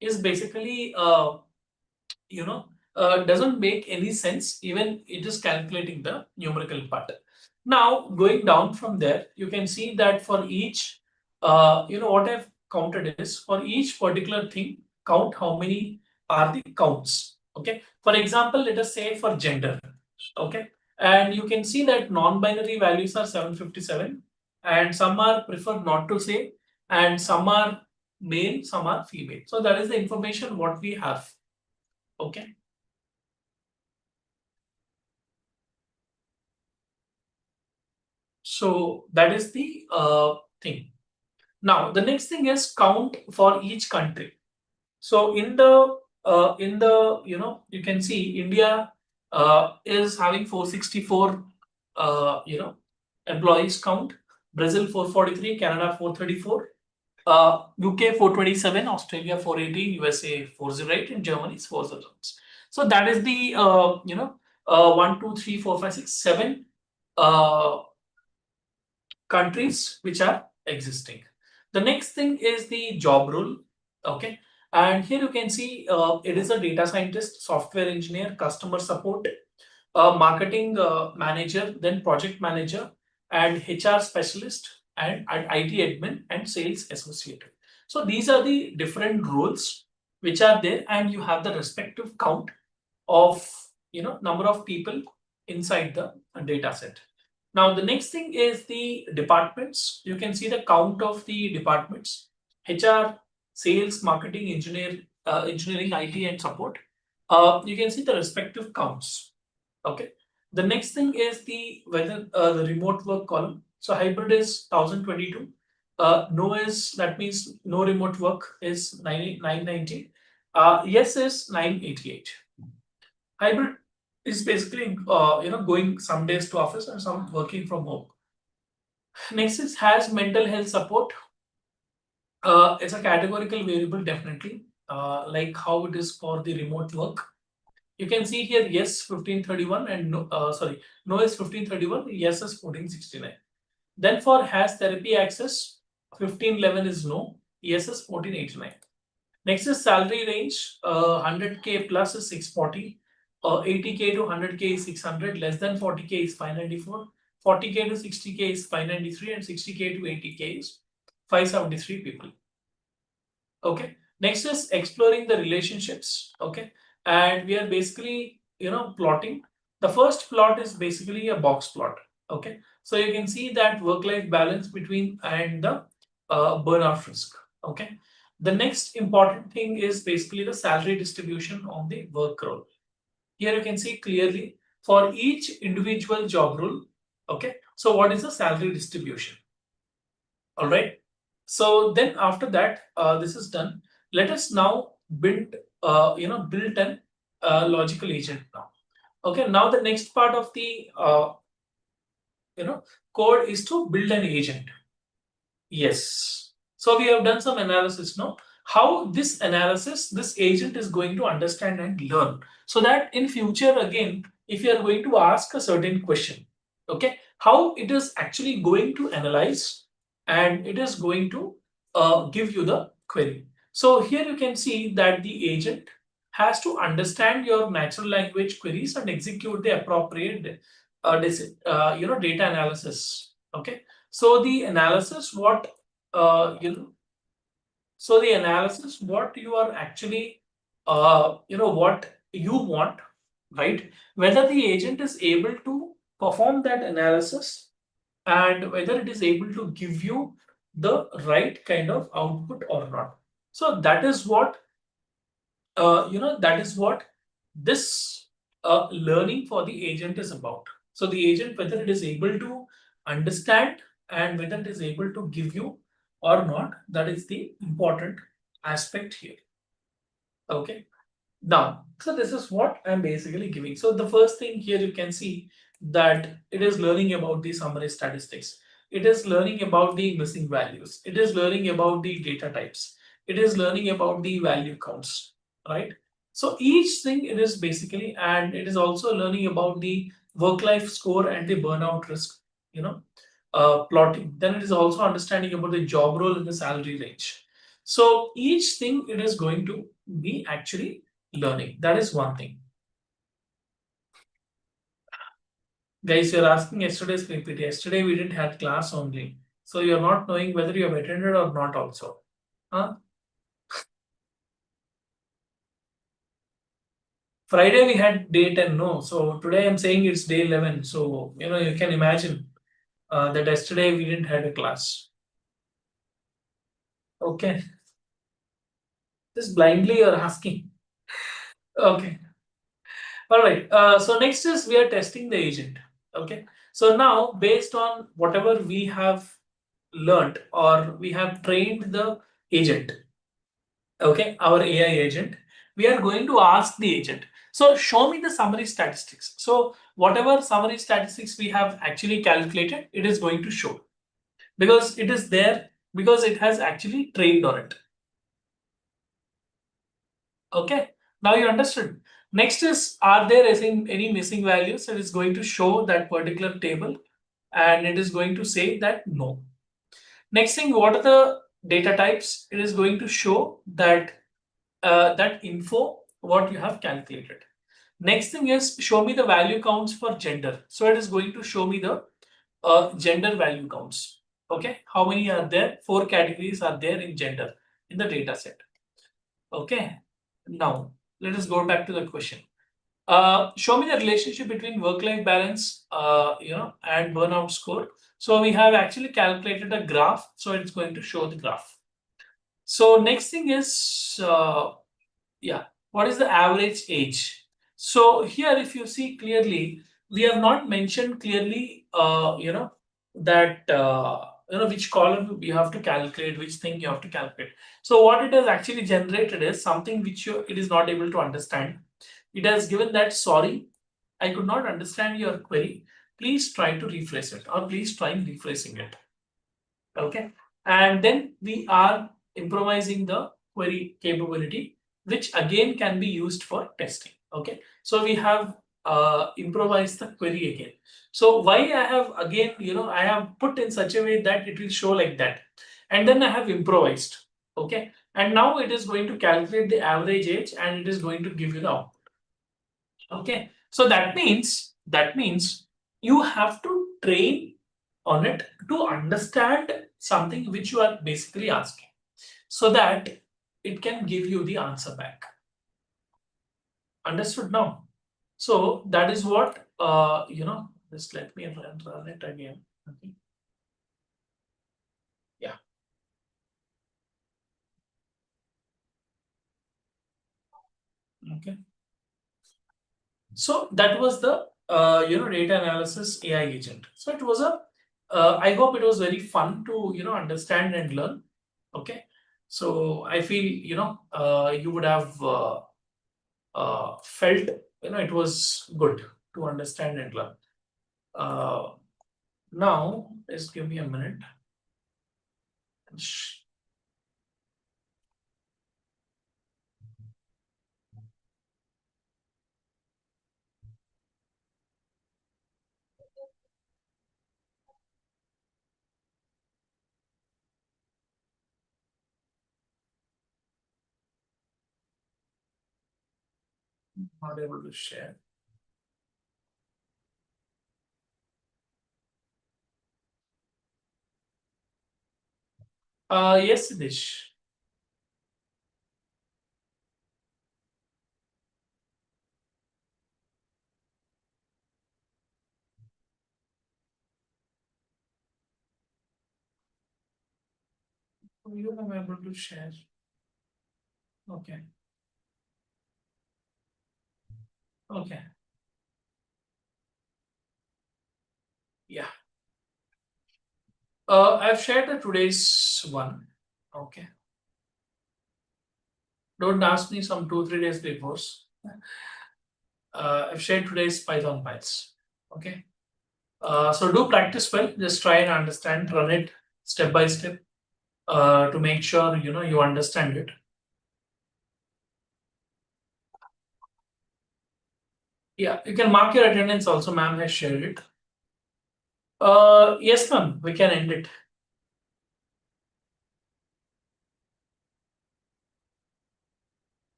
is basically, doesn't make any sense. Even it is calculating the numerical part. Now, going down from there, you can see that for each, what I've counted is for each particular thing, count how many are the counts. Okay. For example, let us say for gender. Okay. And you can see that non-binary values are 757 and some are preferred not to say and some are male, some are female. So that is the information what we have. Okay. So that is the thing. Now the next thing is count for each country. So in the you can see India is having 464 employees count, Brazil 443, Canada 434, UK 427, Australia 480, USA 408, and Germany is 408. So that is the 1, 2, 3, 4, 5, 6, 7 countries which are existing. The next thing is the job role. Okay. And here you can see it is a data scientist, software engineer, customer support, marketing manager, then project manager, and HR specialist, and IT admin, and sales associate. So these are the different roles which are there, and you have the respective count of number of people inside the data set. Now the next thing is the departments. You can see the count of the departments: HR, sales, marketing, engineering, IT, and support. You can see the respective counts. Okay. The next thing is the whether the remote work column. So hybrid is 1022. No is, that means no remote work is 990. Yes is 988. Hybrid is basically going some days to office and some working from home. Next is has mental health support. It's a categorical variable, definitely, like how it is for the remote work. You can see here yes 1531 and no, no is 1531, yes is 1469. Then for has therapy access, 1511 is no, yes is 1489. Next is salary range, 100k plus is 640, 80k to 100k is 600, less than 40k is 594, 40k to 60k is 593, and 60k to 80k is 573 people. Okay. Next is exploring the relationships. Okay. And we are basically, plotting. The first plot is basically a box plot. Okay. So you can see that work-life balance between and the burnout risk. Okay. The next important thing is basically the salary distribution on the work role. Here you can see clearly for each individual job role. Okay. So what is the salary distribution? All right. So then after that, this is done. Let us now build an logical agent now. Okay. Now the next part of the code is to build an agent. Yes. So we have done some analysis now. How this agent is going to understand and learn, so that in future again, if you are going to ask a certain question, okay, how it is actually going to analyze and it is going to give you the query. So here you can see that the agent has to understand your natural language queries and execute the appropriate data analysis. Okay. So the analysis, what you are actually what you want, right? Whether the agent is able to perform that analysis and whether it is able to give you the right kind of output or not. So that is what that is what this learning for the agent is about. So the agent, whether it is able to understand and whether it is able to give you or not, that is the important aspect here. Okay. Now, so this is what I'm basically giving. So the first thing here you can see that it is learning about the summary statistics. It is learning about the missing values. It is learning about the data types. It is learning about the value counts, right? So each thing it is basically, and it is also learning about the work-life score and the burnout risk, you know, plotting. Then it is also understanding about the job role and the salary range. So each thing it is going to be actually learning. That is one thing. Guys, you're asking yesterday's PPT. Yesterday we didn't have class only. So you're not knowing whether you have attended or not also. Huh? Friday we had day 10, no. So today I'm saying it's day 11. So, you can imagine that yesterday we didn't have a class. Okay. Just blindly you're asking. Okay. All right. So next is we are testing the agent. Okay. So now based on whatever we have learned or we have trained the agent, okay, our AI agent, we are going to ask the agent. So show me the summary statistics. So whatever summary statistics we have actually calculated, it is going to show because it is there because it has actually trained on it. Okay, now you understood. Next is, are there any missing values? It is going to show that particular table and it is going to say that no. Next thing, what are the data types? It is going to show that that info what you have calculated. Next thing is show me the value counts for gender. So it is going to show me the gender value counts. Okay, how many are there? 4 categories are there in gender in the data set. Okay, now let us go back to the question. Show me the relationship between work-life balance, and burnout score. So we have actually calculated a graph. So it's going to show the graph. So next thing is, yeah, what is the average age? So here, if you see clearly, we have not mentioned clearly, that which column you have to calculate, which thing you have to calculate. So what it has actually generated is something which it is not able to understand. It has given that, sorry, I could not understand your query. Please try to rephrase it, or please try rephrasing it. Okay, and then we are improvising the query capability, which again can be used for testing. Okay, so we have improvised the query again. So why I have again, I have put in such a way that it will show like that, and then I have improvised. Okay, and now it is going to calculate the average age and it is going to give you the output. Okay, so that means you have to train on it to understand something which you are basically asking, so that it can give you the answer back. Understood now? So that is what just let me run it again. Okay. Yeah. Okay. So that was the data analysis AI agent. So it was a I hope it was very fun to understand and learn. Okay, so I feel you would have felt it was good to understand and learn. Now just give me a minute. Not able to share. Yes, Dish. You am able to share. Okay. Okay. Yeah. I've shared the today's one. Okay. Don't ask me some 2-3 days before. I've shared today's Python files. Okay. So do practice well. Just try and understand, run it step by step to make sure you understand it. Yeah, you can mark your attendance also. Ma'am has shared it. Yes, ma'am. We can end it.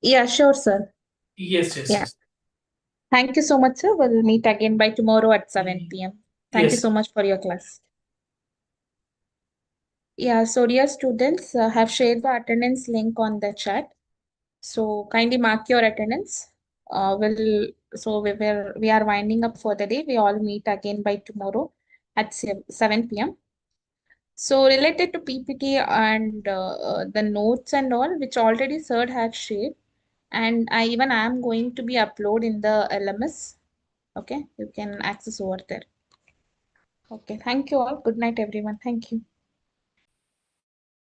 Yeah, sure, sir. Yes, yes, Yeah. yes. Thank you so much, sir. We'll meet again by tomorrow at 7 p.m. Thank you Yes. so much for your class. Yeah, so dear students, have shared the attendance link on the chat. So kindly mark your attendance. We are winding up for the day. We all meet again by tomorrow at 7 p.m. So related to PPT and the notes and all, which already sir had shared, and I am going to be upload in the LMS. Okay, you can access over there. Okay, thank you all. Good night, everyone. Thank you.